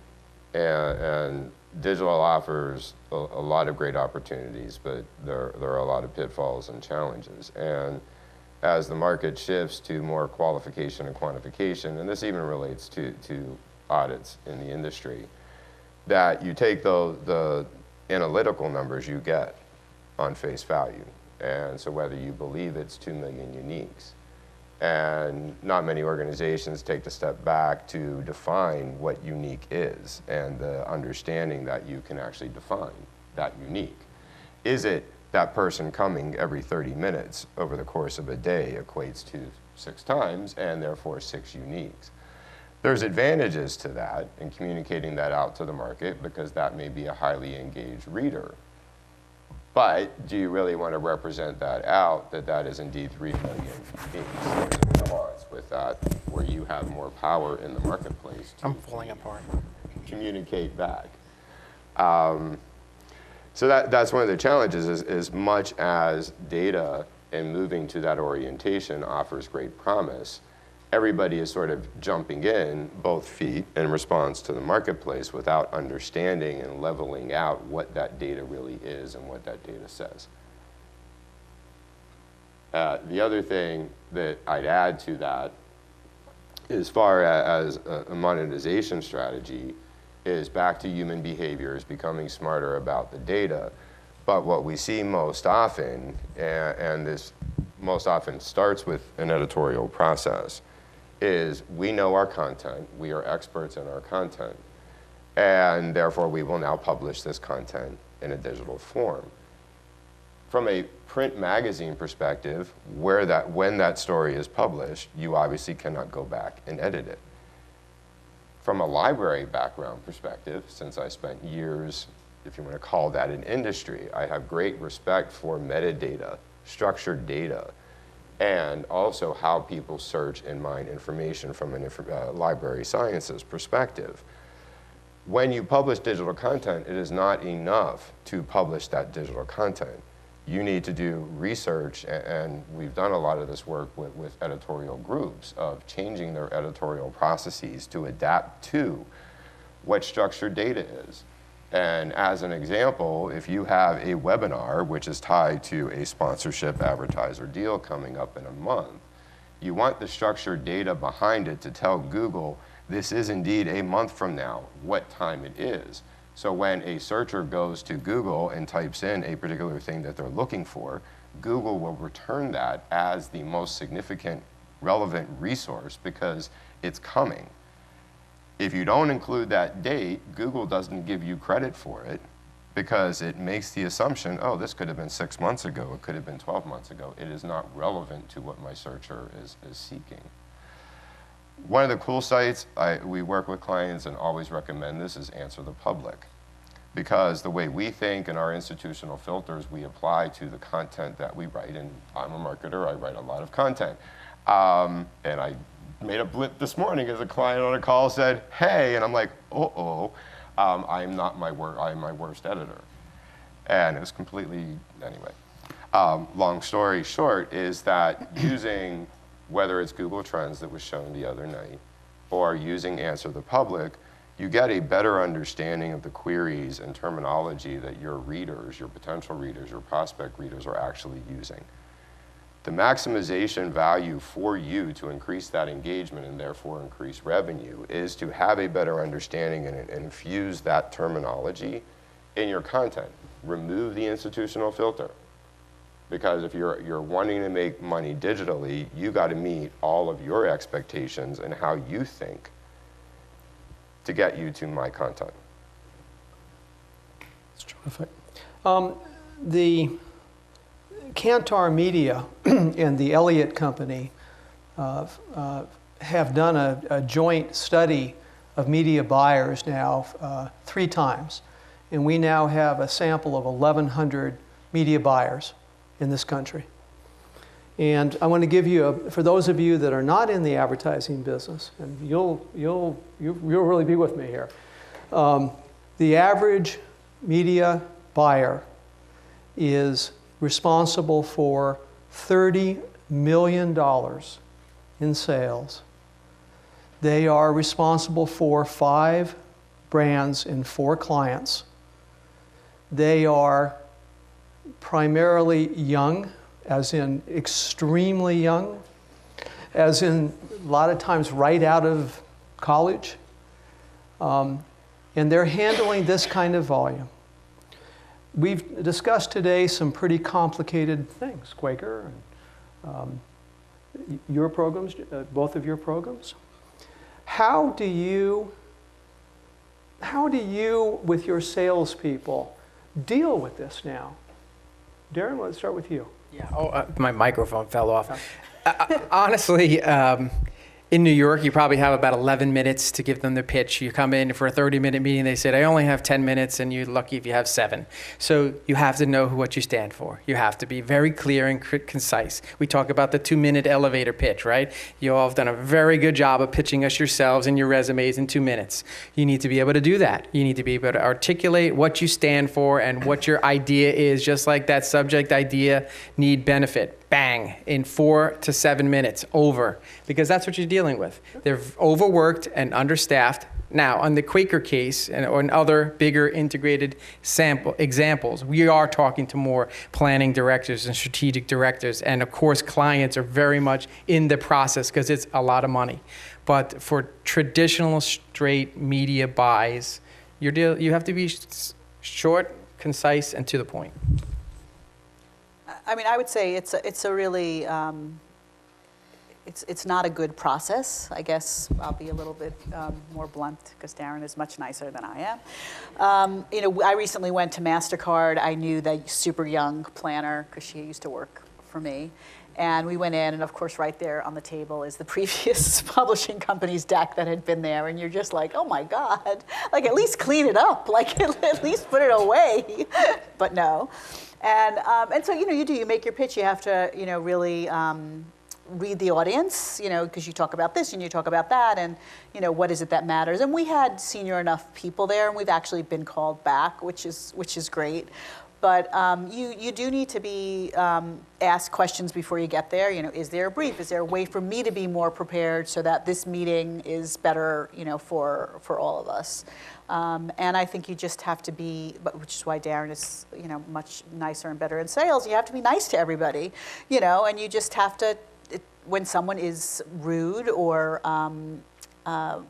and digital offers a lot of great opportunities, but there are a lot of pitfalls and challenges. And as the market shifts to more qualification and quantification, and this even relates to audits in the industry, that you take the analytical numbers you get on face value. And so whether you believe it's 2 million uniques, and not many organizations take the step back to define what unique is, and the understanding that you can actually define that unique. Is it that person coming every 30 minutes over the course of a day equates to 6 times, and therefore 6 uniques? There's advantages to that in communicating that out to the market, because that may be a highly engaged reader. But do you really want to represent that out, that is indeed 3 million uniques? There's a nuance with that where you have more power in the marketplace to I'm falling apart. communicate back. So that's one of the challenges, is as much as data and moving to that orientation offers great promise, everybody is sort of jumping in both feet in response to the marketplace without understanding and leveling out what that data really is and what that data says. The other thing that I'd add to that, as far as a monetization strategy, is back to human behaviors, becoming smarter about the data. But what we see most often, and this most often starts with an editorial process, is we know our content, we are experts in our content, and therefore we will now publish this content in a digital form. From a print magazine perspective, when that story is published, you obviously cannot go back and edit it. From a library background perspective, since I spent years, if you want to call that an industry, I have great respect for metadata, structured data, and also how people search and mine information from a library sciences perspective. When you publish digital content, it is not enough to publish that digital content. You need to do research, and we've done a lot of this work with editorial groups of changing their editorial processes to adapt to what structured data is. And as an example, if you have a webinar which is tied to a sponsorship advertiser deal coming up in a month, you want the structured data behind it to tell Google, this is indeed a month from now, what time it is. So when a searcher goes to Google and types in a particular thing that they're looking for, Google will return that as the most significant relevant resource because it's coming. If you don't include that date, Google doesn't give you credit for it because it makes the assumption, oh, this could have been 6 months ago, it could have been 12 months ago. It is not relevant to what my searcher is seeking. One of the cool sites we work with clients and always recommend this is Answer the Public. because the way we think and our institutional filters we apply to the content that we write, and I'm a marketer, I write a lot of content. And I made a blip this morning as a client on a call said, hey, and I'm like, I'm not I'm my worst editor. And it was completely, anyway. Long story short is that using, whether it's Google Trends that was shown the other night, or using Answer the Public, you get a better understanding of the queries and terminology that your readers, your potential readers, your prospect readers are actually using. The maximization value for you to increase that engagement and therefore increase revenue is to have a better understanding and infuse that terminology in your content. Remove the institutional filter. Because if you're wanting to make money digitally, you got to meet all of your expectations and how you think to get you to my content. That's terrific. The Kantar Media and the Elliott Company have done a joint study of media buyers now 3 times. And we now have a sample of 1,100 media buyers in this country. And I want to give you, for those of you that are not in the advertising business, and you'll really be with me here, the average media buyer is responsible for $30 million in sales. They are responsible for 5 brands and 4 clients. They are primarily young, as in extremely young, as in a lot of times right out of college. And they're handling this kind of volume. We've discussed today some pretty complicated things, Quaker, and your programs, both of your programs. How do you, with your salespeople, deal with this now? Daren, let's start with you. Yeah. My microphone fell off. Honestly, in New York, you probably have about 11 minutes to give them the pitch. You come in for a 30-minute meeting. They said, I only have 10 minutes, and you're lucky if you have 7. So you have to know what you stand for. You have to be very clear and concise. We talk about the 2-minute elevator pitch, right? You all have done a very good job of pitching us yourselves and your resumes in 2 minutes. You need to be able to do that. You need to be able to articulate what you stand for and what your idea is, just like that subject, idea, need, benefit. Bang, in 4 to 7 minutes, over, because that's what you're dealing with. They're overworked and understaffed. Now, on the Quaker case or in other bigger integrated examples, we are talking to more planning directors and strategic directors, and of course, clients are very much in the process because it's a lot of money. But for traditional straight media buys, you have to be short, concise, and to the point. I mean, I would say it's a really, it's not a good process. I guess I'll be a little bit more blunt because Daren is much nicer than I am. I recently went to MasterCard. I knew the super young planner because she used to work for me. And we went in, and of course, right there on the table is the previous publishing company's deck that had been there. And you're just like, oh my God, like at least clean it up, like at least put it away. But no. And so, you make your pitch. You have to, really read the audience, because you talk about this and you talk about that, and, what is it that matters? And we had senior enough people there, and we've actually been called back, which is great. But you do need to be asked questions before you get there. Is there a brief? Is there a way for me to be more prepared so that this meeting is better, for all of us? And I think you just have to be, which is why Daren is, much nicer and better in sales. You have to be nice to everybody, and you just have to, when someone is rude or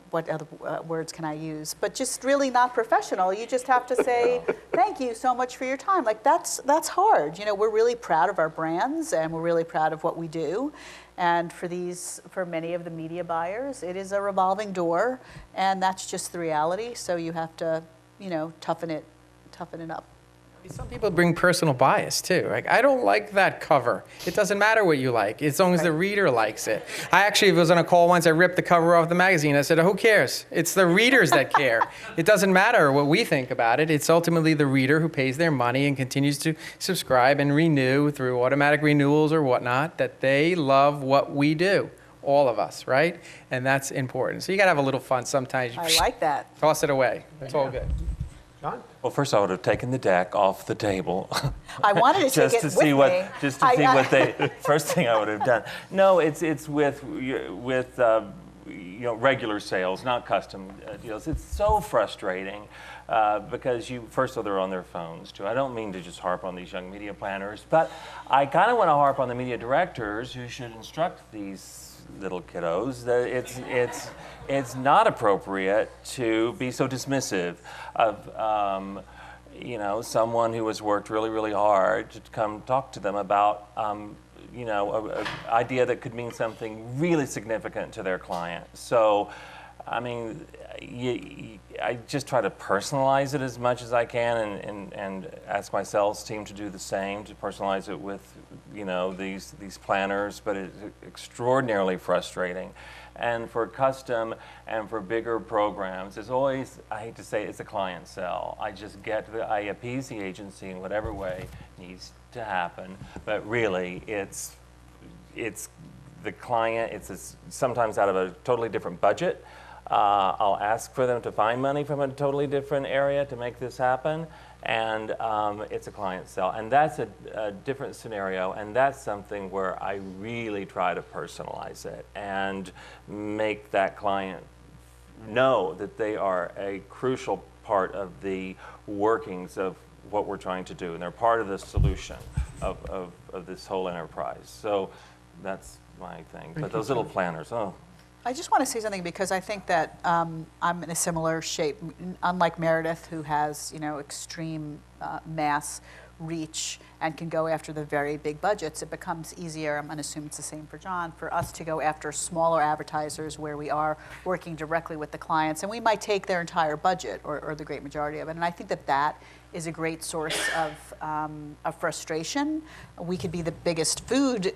what other words can I use? But just really not professional. You just have to say, thank you so much for your time. Like that's hard. We're really proud of our brands and we're really proud of what we do. And for many of the media buyers, it is a revolving door, and that's just the reality. So you have to, toughen it up. Some people bring personal bias too. Like, I don't like that cover. It doesn't matter what you like, as long as the reader likes it. I actually was on a call once, I ripped the cover off the magazine. I said, who cares? It's the readers that care. It doesn't matter what we think about it. It's ultimately the reader who pays their money and continues to subscribe and renew through automatic renewals or whatnot, that they love what we do. All of us, right? And that's important. So you got to have a little fun sometimes. I like that. Toss it away. It's all good. John? Well, first I would have taken the deck off the table. I wanted to just take to it see with what, me. just to see what they. First thing I would have done. No, it's with regular sales, not custom deals. It's so frustrating because first of all, they're on their phones too. I don't mean to just harp on these young media planners, but I kind of want to harp on the media directors who should instruct these little kiddos that it's not appropriate to be so dismissive of someone who has worked really, really hard to come talk to them about an idea that could mean something really significant to their client. So, I mean, I just try to personalize it as much as I can and ask my sales team to do the same, to personalize it with, these planners, but it's extraordinarily frustrating. And for custom and for bigger programs, it's always, I hate to say it's a client sell. I appease the agency in whatever way needs to happen, but really it's the client, it's sometimes out of a totally different budget. I'll ask for them to find money from a totally different area to make this happen, and it's a client sell. And that's a different scenario, and that's something where I really try to personalize it and make that client know that they are a crucial part of the workings of what we're trying to do, and they're part of the solution of this whole enterprise. So that's my thing. But those little planners, I just want to say something because I think that I'm in a similar shape. Unlike Meredith, who has extreme mass reach and can go after the very big budgets, it becomes easier. I'm going to assume it's the same for John, for us to go after smaller advertisers where we are working directly with the clients, and we might take their entire budget or the great majority of it. And I think that is a great source of frustration. We could be the biggest food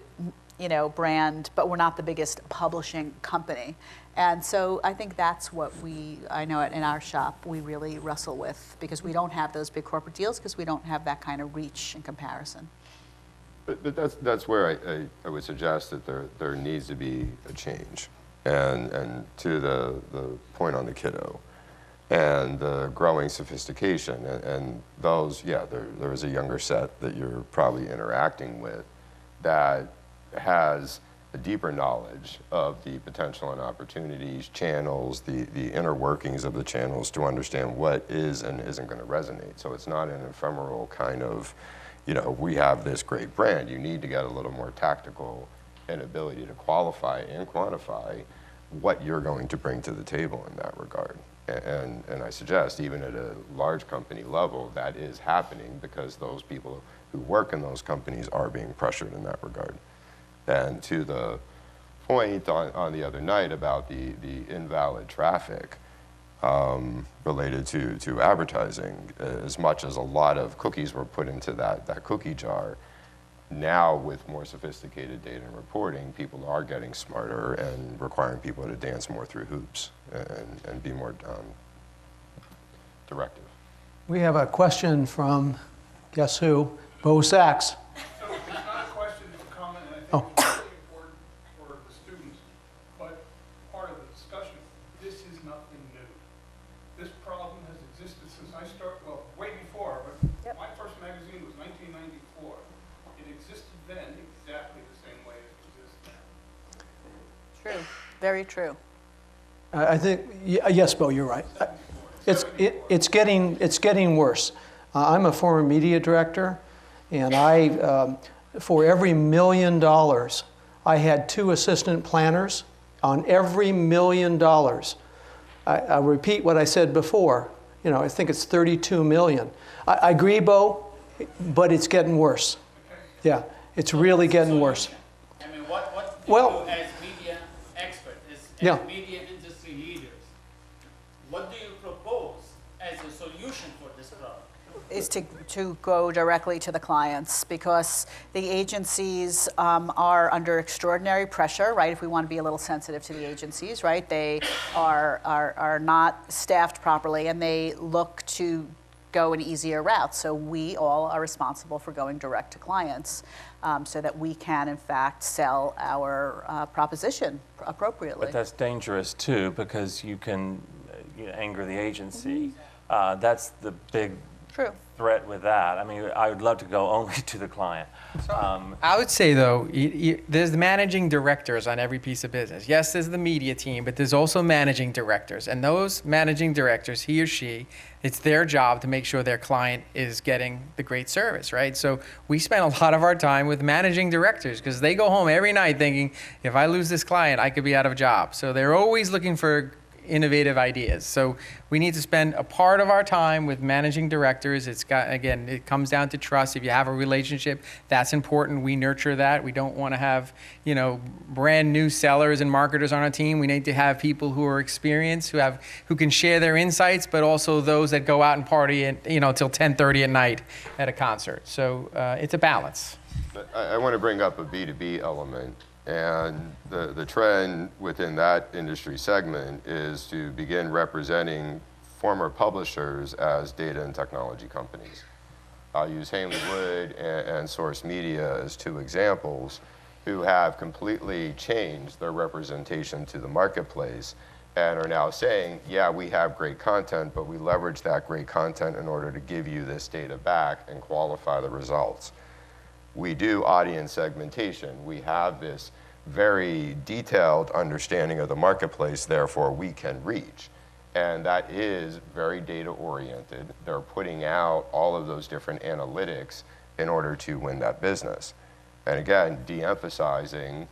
brand, but we're not the biggest publishing company. And so I think that's what I know in our shop, we really wrestle with, because we don't have those big corporate deals, because we don't have that kind of reach in comparison. But that's where I would suggest that there needs to be a change. And to the point on the kiddo and the growing sophistication, and those, there is a younger set that you're probably interacting with that has a deeper knowledge of the potential and opportunities, channels, the inner workings of the channels to understand what is and isn't going to resonate. So it's not an ephemeral kind of, we have this great brand. You need to get a little more tactical and ability to qualify and quantify what you're going to bring to the table in that regard. And I suggest even at a large company level that is happening because those people who work in those companies are being pressured in that regard. And to the point on the other night about the invalid traffic related to advertising, as much as a lot of cookies were put into that cookie jar, now with more sophisticated data and reporting, people are getting smarter and requiring people to dance more through hoops and be more directive. We have a question from, guess who? Bo Sachs. So it's not a question, it's a comment, and I think it's really important for the students, but part of the discussion, this is nothing new. This problem has existed since I started, well, way before, but my first magazine was 1994. It existed then exactly the same way it exists now. True, very true. I think, yes, Bo, you're right. It's getting worse. I'm a former media director, and for every $1 million, I had 2 assistant planners on every $1 million. I repeat what I said before. I think it's 32 million. I agree, Bo, but it's getting worse. Yeah, it's really getting worse. I mean, what do Well, you as media experts, Yeah. as media industry leaders, what do you propose as a solution for this problem? is to go directly to the clients, because the agencies are under extraordinary pressure, right? If we want to be a little sensitive to the agencies, right? They are not staffed properly, and they look to go an easier route. So we all are responsible for going direct to clients, so that we can, in fact, sell our proposition appropriately. But that's dangerous too, because you can anger the agency. That's the big True. threat with that. I mean, I would love to go only to the client. I would say, though, there's the managing directors on every piece of business. Yes, there's the media team, but there's also managing directors. And those managing directors, he or she, it's their job to make sure their client is getting the great service, right? So we spend a lot of our time with managing directors, because they go home every night thinking, if I lose this client, I could be out of a job. So they're always looking for innovative ideas. So we need to spend a part of our time with managing directors. It's got, again, it comes down to trust. If you have a relationship, that's important. We nurture that. We don't want to have, brand new sellers and marketers on our team. We need to have people who are experienced, who can share their insights, but also those that go out and party at, till 10:30 at night at a concert. So it's a balance. But I want to bring up a B2B element. And the trend within that industry segment is to begin representing former publishers as data and technology companies. I'll use Hanley Wood and Source Media as two examples, who have completely changed their representation to the marketplace and are now saying, yeah, we have great content, but we leverage that great content in order to give you this data back and qualify the results. We do audience segmentation. We have this very detailed understanding of the marketplace, therefore we can reach. And that is very data oriented. They're putting out all of those different analytics in order to win that business. And again, de-emphasizing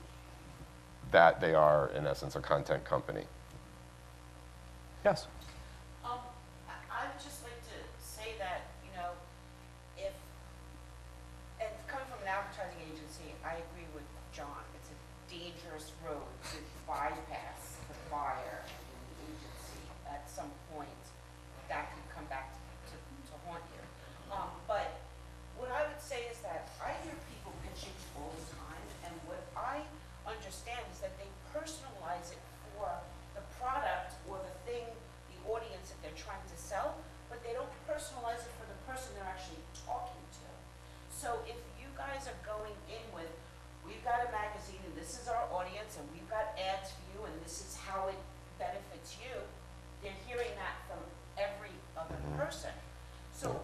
that they are, in essence, a content company. Yes. I'd just like to say that, if, and coming from an advertising agency, I agree with John. It's a dangerous road to bypass the buyer and the agency at some point. That can come back to haunt you. But what I would say is that I hear people pitching all the time, and what I understand is that they personalize it for the product or the thing, the audience that they're trying to sell, but they don't personalize it for the person they're actually talking to. So if you guys are going in with, we've got a magazine and this is our audience and we've got ads for you and this is how it benefits you, they're hearing that from every other person. So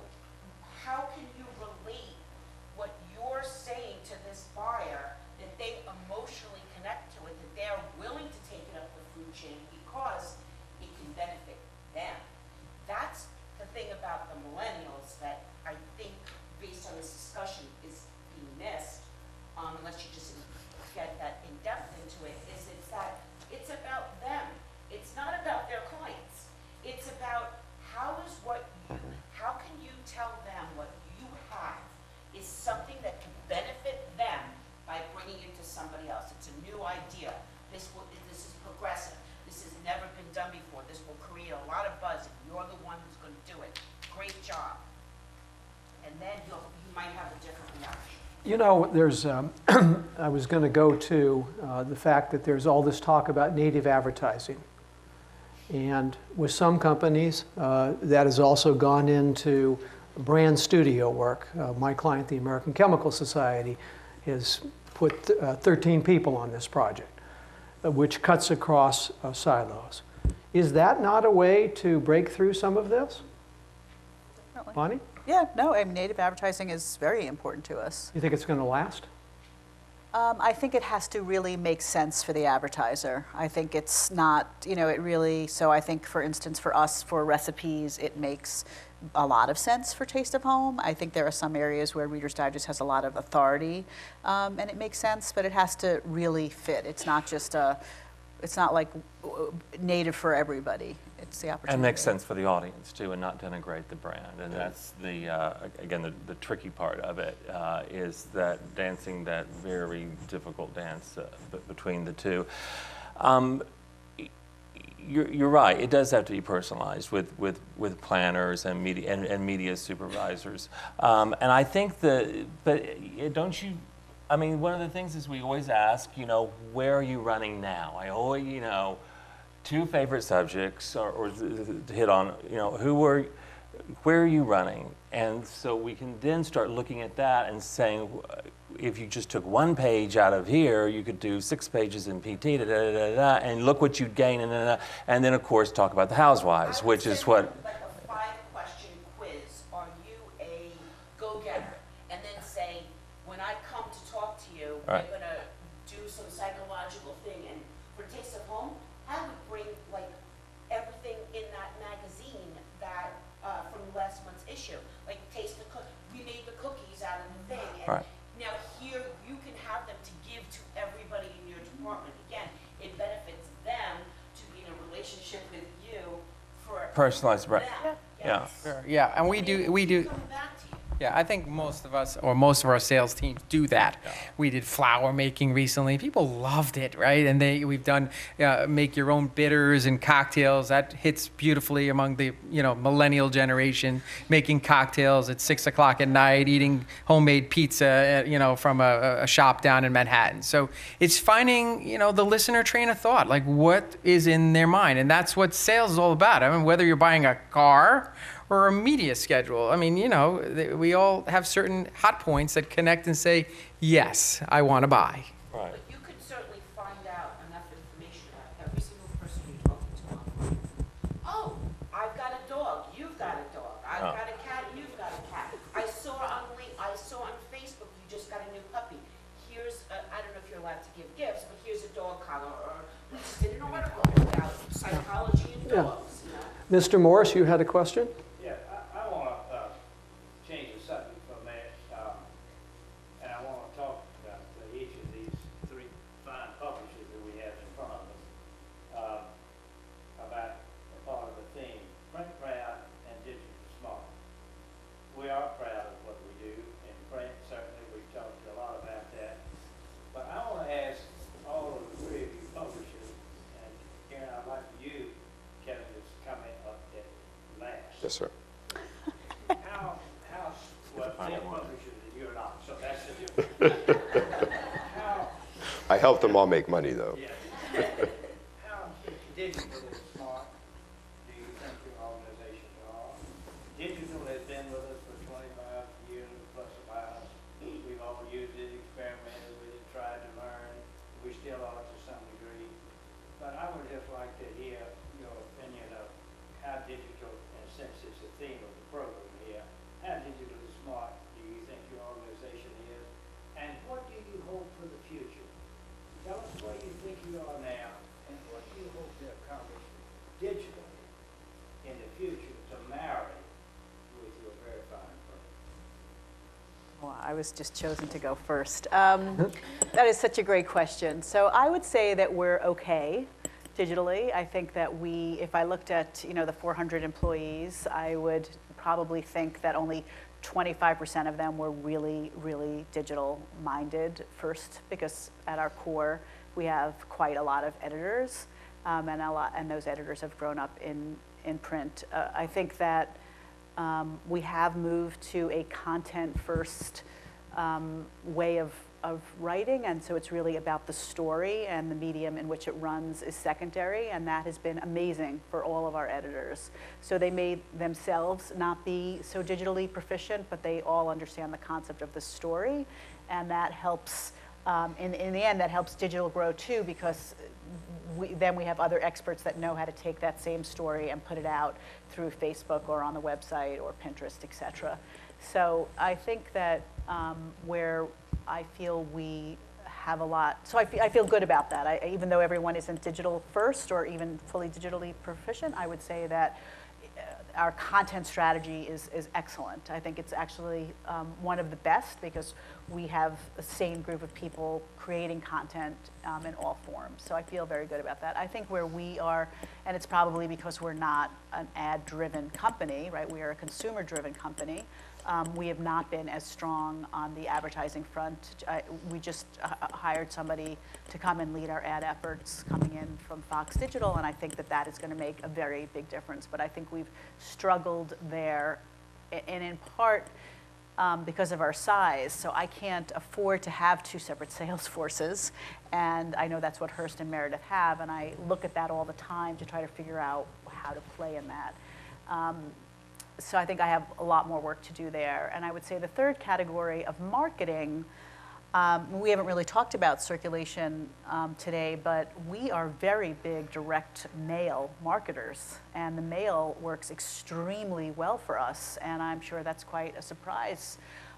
how can you relate what you're saying to this buyer that they emotionally connect to it, that they're willing to take it up the food chain because it can benefit them? That's the thing about the millennials that I think, based on this discussion, is being missed, unless you just get that in depth into it, is it's about them. It's not about their clients. It's about how can you tell them what you have is something that can benefit them by bringing it to somebody else. It's a new idea. This is progressive. This has never been done before. This will create a lot of buzz if you're the one who's going to do it. Great job. And then you might have a different reaction. There's, I was going to go to the fact that there's all this talk about native advertising. And with some companies, that has also gone into brand studio work. My client, the American Chemical Society, has put 13 people on this project, which cuts across silos. Is that not a way to break through some of this? Definitely. Bonnie? Yeah, no, native advertising is very important to us. You think it's going to last? I think it has to really make sense for the advertiser. I think it's not, it really, so I think, for instance, for us, for recipes, it makes a lot of sense for Taste of Home. I think there are some areas where Reader's Digest has a lot of authority, and it makes sense, but it has to really fit. It's not just it's not like native for everybody. It's the opportunity. And makes sense for the audience too, and not denigrate the brand. And that's again, the tricky part of it is that dancing that very difficult dance between the two. you're right. It does have to be personalized with planners and media supervisors. And I think but don't you? I mean, one of the things is we always ask, where are you running now? I always, two favorite subjects, or to hit on, where are you running? And so we can then start looking at that and saying, if you just took one page out of here, you could do 6 pages in PT, and look what you'd gain, and then of course talk about the housewives, which is what. Like a 5-question quiz. Are you a go-getter? And then say, when I come to talk to you, Right. we're gonna do some psychological thing, and for Taste of Home, I would bring like everything in that magazine that from last month's issue, like Taste the Cook. We made the cookies out of the thing, and Right. now here you can have them to give to everybody in your department. Again, it benefits them to be in a relationship with you for Personalized, right. them. Yeah. Yes. Sure, yeah, and we do. Coming back to you. Yeah, I think most of us, or most of our sales teams, do that. We did flower making recently. People loved it, right? And we've done make your own bitters and cocktails. That hits beautifully among the millennial generation. Making cocktails at 6 o'clock at night, eating homemade pizza, from a shop down in Manhattan. So it's finding the listener train of thought, like what is in their mind, and that's what sales is all about. I mean, whether you're buying a car or a media schedule. I mean, we all have certain hot points that connect and say, yes, I want to buy. Right. But you could certainly find out enough information about every single person you're talking to. Oh, I've got a dog, you've got a dog. I've got a cat, you've got a cat. I saw on Facebook you just got a new puppy. I don't know if you're allowed to give gifts, but here's a dog collar, or we just did an article about psychology in dogs. Mr. Morris, you had a question? Yeah, I want to change the subject for a minute, and I want to talk about each of these 3 fine publishers that we have in front of us, about a part of the theme, print proud and digital smart. We are proud of what we do in print, certainly we've talked a lot about that, but I want to ask all of the 3 of you publishers, and Karen, I'd like you, Kevin, to comment up at last. Yes, sir. Well, 10 publishers that you're not, so that's the difference. I help them all make money, though. How digitally smart do you think your organizations are? Digital has been with us for 25 years plus about. We've all used it, experimented with it, tried to learn. We still are to some degree. But I would just like to hear your opinion of how digital, and since it's the theme of the program here, how digitally smart do you think your organization is? And what do you hope for the future? Tell us where you think you are now, and what do you hope to accomplish digitally in the future to marry with your very fine program? Well, I was just chosen to go first. That is such a great question. So I would say that we're okay digitally. I think that if I looked at the 400 employees, I would probably think that only 25% of them were really, really digital minded first, because at our core we have quite a lot of editors, and those editors have grown up in print. I think that we have moved to a content first way of writing, and so it's really about the story, and the medium in which it runs is secondary, and that has been amazing for all of our editors. So they may themselves not be so digitally proficient, but they all understand the concept of the story, and that helps, in the end, that helps digital grow too, because then we have other experts that know how to take that same story and put it out through Facebook or on the website or Pinterest, et cetera. So I think that where I feel we have a lot, so I feel good about that. Even though everyone isn't digital first or even fully digitally proficient, I would say that our content strategy is excellent. I think it's actually one of the best, because we have the same group of people creating content in all forms. So I feel very good about that. I think where we are, and it's probably because we're not an ad-driven company, right? We are a consumer-driven company. We have not been as strong on the advertising front. We just hired somebody to come and lead our ad efforts coming in from Fox Digital, and I think that that is going to make a very big difference. But I think we've struggled there, and in part because of our size. So I can't afford to have two separate sales forces, and I know that's what Hearst and Meredith have, and I look at that all the time to try to figure out how to play in that. So I think I have a lot more work to do there. And I would say the third category of marketing, we haven't really talked about circulation today, but we are very big direct mail marketers. And the mail works extremely well for us, and I'm sure that's quite a surprise.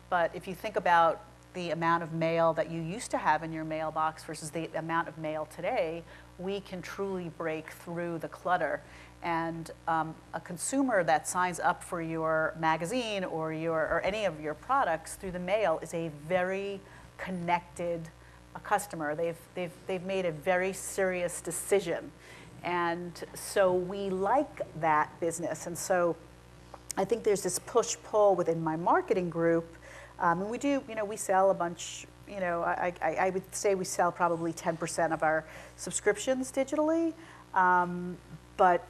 But if you think about the amount of mail that you used to have in your mailbox versus the amount of mail today, we can truly break through the clutter. And a consumer that signs up for your magazine or any of your products through the mail is a very connected customer. They've made a very serious decision, and so we like that business. And so I think there's this push-pull within my marketing group. And we do, we sell a bunch. I would say we sell probably 10% of our subscriptions digitally, but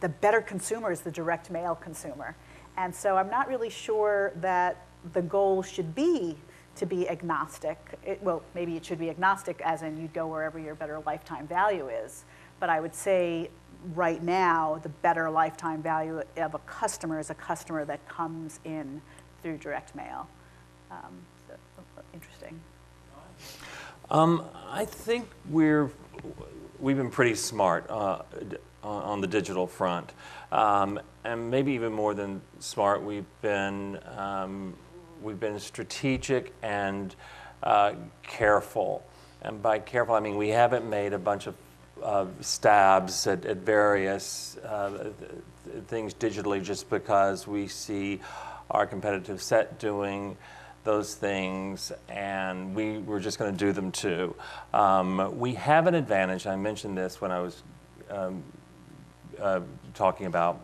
the better consumer is the direct mail consumer. And so I'm not really sure that the goal should be to be agnostic. Well, maybe it should be agnostic as in you'd go wherever your better lifetime value is. But I would say right now, the better lifetime value of a customer is a customer that comes in through direct mail. So, interesting. I think we've been pretty smart on the digital front, and maybe even more than smart. We've been strategic and careful, and by careful I mean we haven't made a bunch of stabs at various things digitally just because we see our competitive set doing those things, and we were just going to do them too. We have an advantage. I mentioned this when I was talking about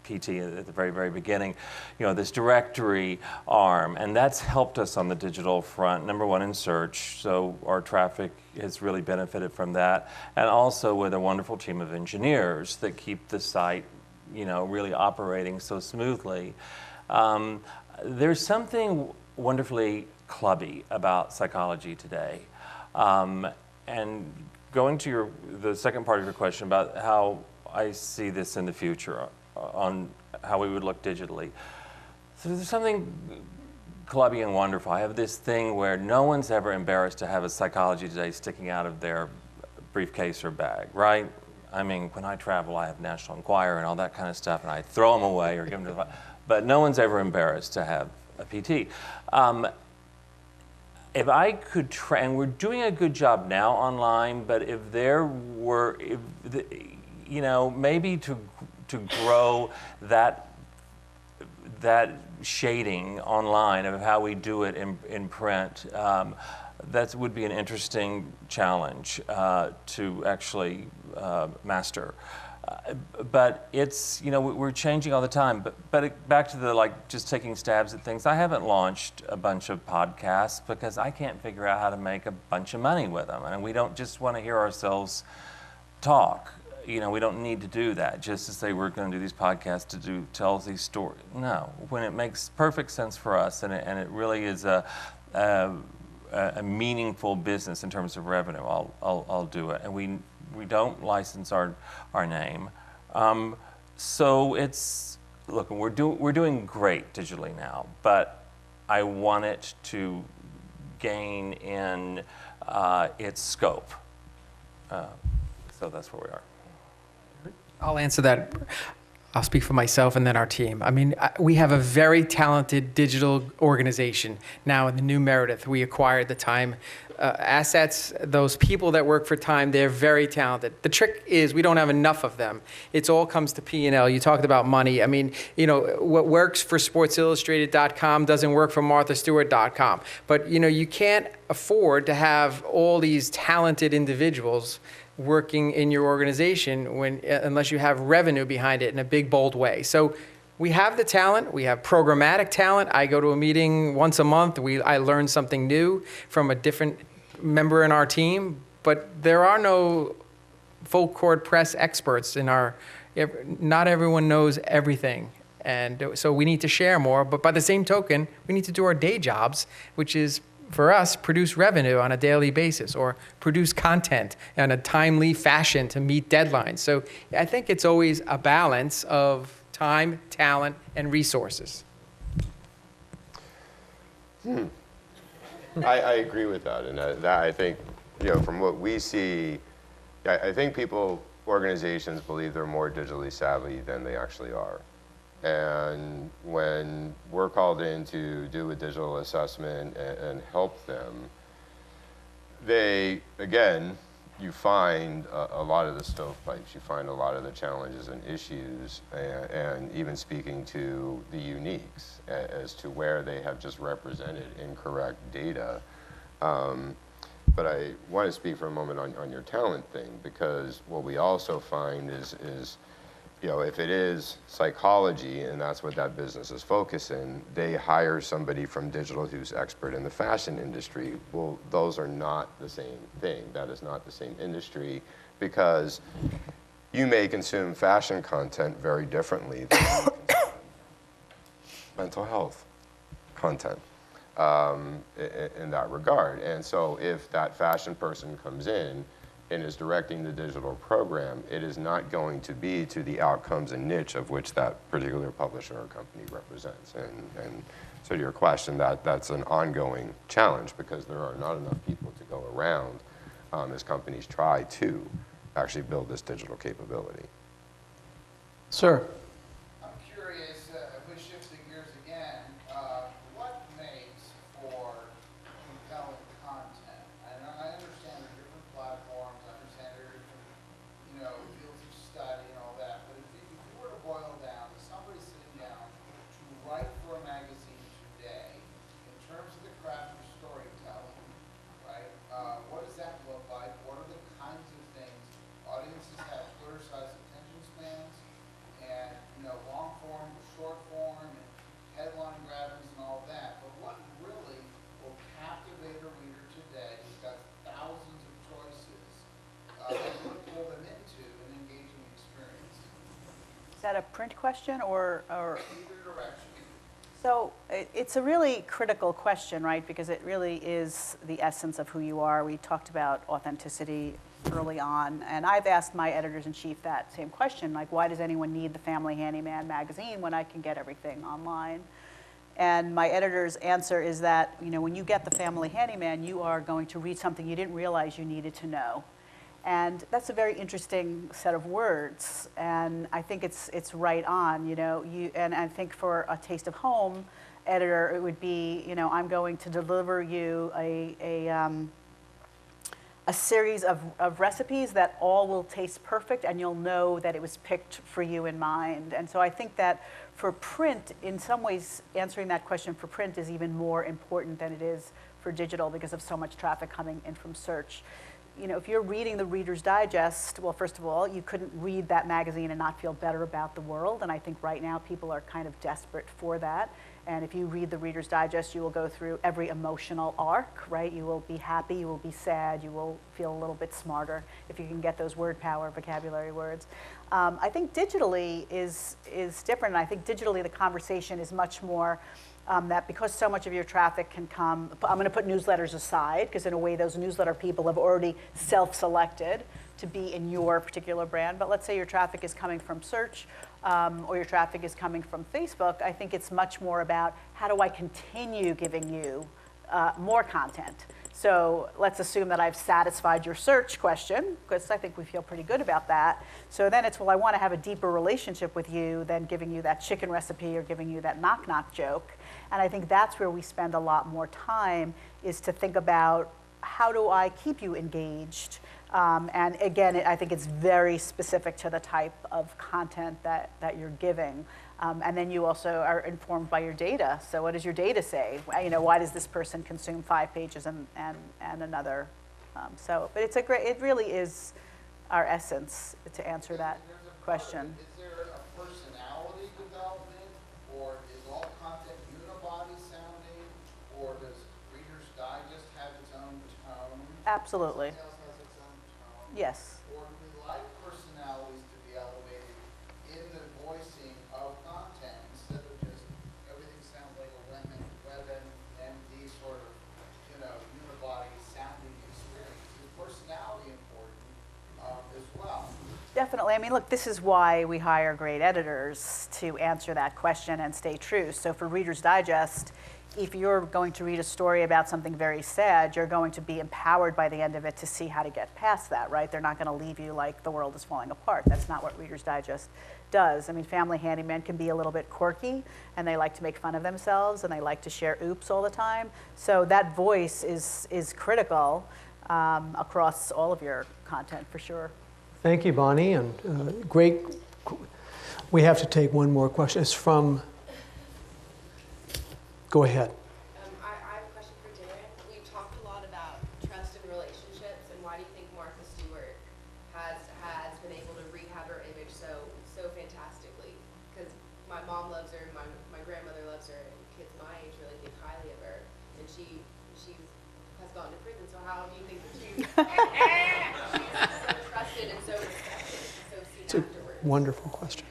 PT at the very, very beginning, this directory arm, and that's helped us on the digital front, number one in search, so our traffic has really benefited from that, and also with a wonderful team of engineers that keep the site, really operating so smoothly. There's something wonderfully clubby about Psychology Today, and going to the second part of your question about how I see this in the future on how we would look digitally. So there's something clubby and wonderful. I have this thing where no one's ever embarrassed to have a Psychology Today sticking out of their briefcase or bag, right? I mean, when I travel, I have National Enquirer and all that kind of stuff, and I throw them away or give them to the... But no one's ever embarrassed to have a PT. If I could, and we're doing a good job now online, but if there were, maybe to grow that shading online of how we do it in print, that would be an interesting challenge to actually master. But it's, we're changing all the time. But back to the, just taking stabs at things, I haven't launched a bunch of podcasts because I can't figure out how to make a bunch of money with them. And we don't just want to hear ourselves talk. We don't need to do that just to say we're going to do these podcasts to tell these stories. No, when it makes perfect sense for us and it really is a meaningful business in terms of revenue, I'll do it. And we don't license our name. So it's, look, we're doing great digitally now, but I want it to gain in its scope. So that's where we are. I'll answer that. I'll speak for myself and then our team. I mean, we have a very talented digital organization. Now in the new Meredith, we acquired the Time assets. Those people that work for Time, they're very talented. The trick is we don't have enough of them. It all comes to P&L. You talked about money. I mean, what works for SportsIllustrated.com doesn't work for MarthaStewart.com. But, you can't afford to have all these talented individuals working in your organization unless you have revenue behind it in a big, bold way. So we have the talent. We have programmatic talent. I go to a meeting once a month. I learn something new from a different member in our team. But there are no full court press experts in our. Not everyone knows everything, and so we need to share more. But by the same token, we need to do our day jobs, which is, for us, produce revenue on a daily basis or produce content in a timely fashion to meet deadlines. So I think it's always a balance of time, talent, and resources. I agree with that, and that I think, from what we see, I think organizations believe they're more digitally savvy than they actually are. And when we're called in to do a digital assessment and help them, you find a lot of the stovepipes, you find a lot of the challenges and issues, and even speaking to the uniques as to where they have just represented incorrect data. But I want to speak for a moment on your talent thing, because what we also find is if it is psychology and that's what that business is focused in, they hire somebody from digital who's expert in the fashion industry. Well, those are not the same thing. That is not the same industry, because you may consume fashion content very differently than you consume mental health content. In that regard. And so if that fashion person comes in and is directing the digital program, it is not going to be to the outcomes and niche of which that particular publisher or company represents. And so to your question, that's an ongoing challenge, because there are not enough people to go around as companies try to actually build this digital capability. Sir. I'm curious, if we shift the gears again, what makes for compelling content? And I understand the different platforms, I understand there are different, fields of study and all that, but if you were to boil down to somebody sitting down to write for a magazine today, in terms of the craft of storytelling, right, what does that look like? What are the kinds of things? Audiences have quarter-sized attention spans, and long form, short form, and headline grabbers and all that. But what really will captivate a reader today who's got thousands of choices that will pull them into an engaging experience? Is that a print question or? Either direction. So it's a really critical question, right? Because it really is the essence of who you are. We talked about authenticity early on, and I've asked my editors-in-chief that same question, like, why does anyone need the Family Handyman magazine when I can get everything online? And my editor's answer is that, when you get the Family Handyman, you are going to read something you didn't realize you needed to know. And that's a very interesting set of words, and I think it's right on, and I think for a Taste of Home editor, it would be, I'm going to deliver you a series of recipes that all will taste perfect, and you'll know that it was picked for you in mind. And so I think that for print, in some ways, answering that question for print is even more important than it is for digital, because of so much traffic coming in from search. If you're reading the Reader's Digest, well, first of all, you couldn't read that magazine and not feel better about the world, and I think right now people are kind of desperate for that. And if you read the Reader's Digest, you will go through every emotional arc, right? You will be happy, you will be sad, you will feel a little bit smarter if you can get those word power vocabulary words. I think digitally is different, and I think digitally the conversation is much more that because so much of your traffic can come, I'm going to put newsletters aside, because in a way those newsletter people have already self-selected to be in your particular brand. But let's say your traffic is coming from search, or your traffic is coming from Facebook. I think it's much more about, how do I continue giving you more content? So let's assume that I've satisfied your search question, because I think we feel pretty good about that. So then it's, well, I want to have a deeper relationship with you than giving you that chicken recipe or giving you that knock-knock joke. And I think that's where we spend a lot more time, is to think about, how do I keep you engaged? And again, I think it's very specific to the type of content that you're giving. And then you also are informed by your data. So what does your data say? Why does this person consume 5 pages and another? But it really is our essence to answer that question. Is there a personality development or is all content unibody sounding, or does Reader's Digest have its own tone? Absolutely. Something else has its own tone? Yes. Or do we like personalities to be elevated in the voicing of content instead of just everything sounds like a WebMD sort of, unibody sounding experience? Is personality important as well? Definitely. I mean, look, this is why we hire great editors to answer that question and stay true. So for Reader's Digest, if you're going to read a story about something very sad, you're going to be empowered by the end of it to see how to get past that, right? They're not going to leave you like the world is falling apart. That's not what Reader's Digest does. I mean, Family Handyman can be a little bit quirky, and they like to make fun of themselves, and they like to share oops all the time. So that voice is critical across all of your content, for sure. Thank you, Bonnie, and great. We have to take one more question. It's from, go ahead. I have a question for Daren. We've talked a lot about trust and relationships, and why do you think Martha Stewart has been able to rehab her image so fantastically? Because my mom loves her, my grandmother loves her, and kids my age really think highly of her, and she has gone to prison. So how do you think that she's so trusted and so respected and so seen It's a afterwards? wonderful question.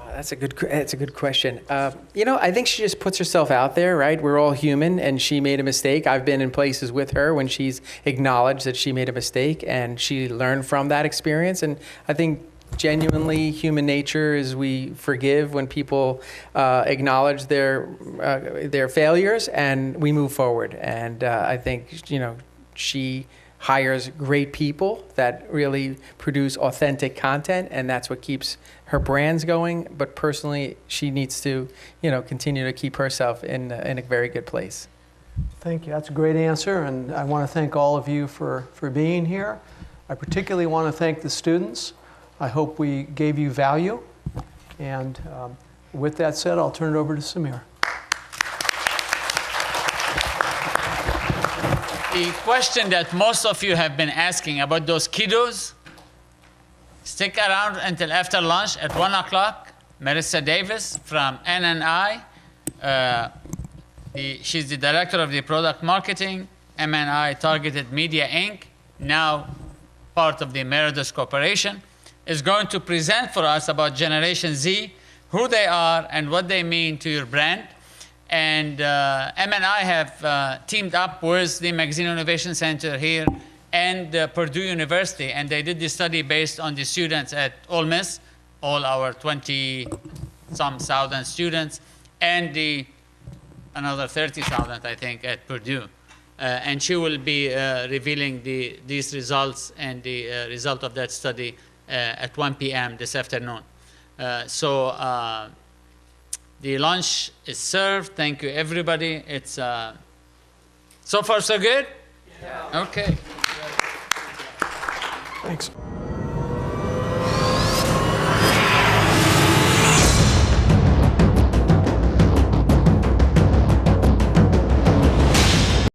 That's a good question. I think she just puts herself out there, right? We're all human, and she made a mistake. I've been in places with her when she's acknowledged that she made a mistake, and she learned from that experience. And I think genuinely human nature is we forgive when people acknowledge their failures, and we move forward. And I think, she hires great people that really produce authentic content, and that's what keeps her brands going. But personally, she needs to, continue to keep herself in a very good place. Thank you. That's a great answer, and I want to thank all of you for being here. I particularly want to thank the students. I hope we gave you value. And with that said, I'll turn it over to Samir. The question that most of you have been asking about those kiddos, stick around until after lunch at 1 o'clock. Marissa Davis from NNI. She's the director of the product marketing, MNI Targeted Media Inc., now part of the Meredith Corporation, is going to present for us about Generation Z, who they are and what they mean to your brand. And MNI have teamed up with the Magazine Innovation Center here and Purdue University, and they did this study based on the students at Ole Miss, all our 20-some thousand students, and another 30,000, I think, at Purdue. And she will be revealing these results and the result of that study at 1 p.m. this afternoon. The lunch is served. Thank you, everybody. It's so far so good? Yeah. Okay. Thanks.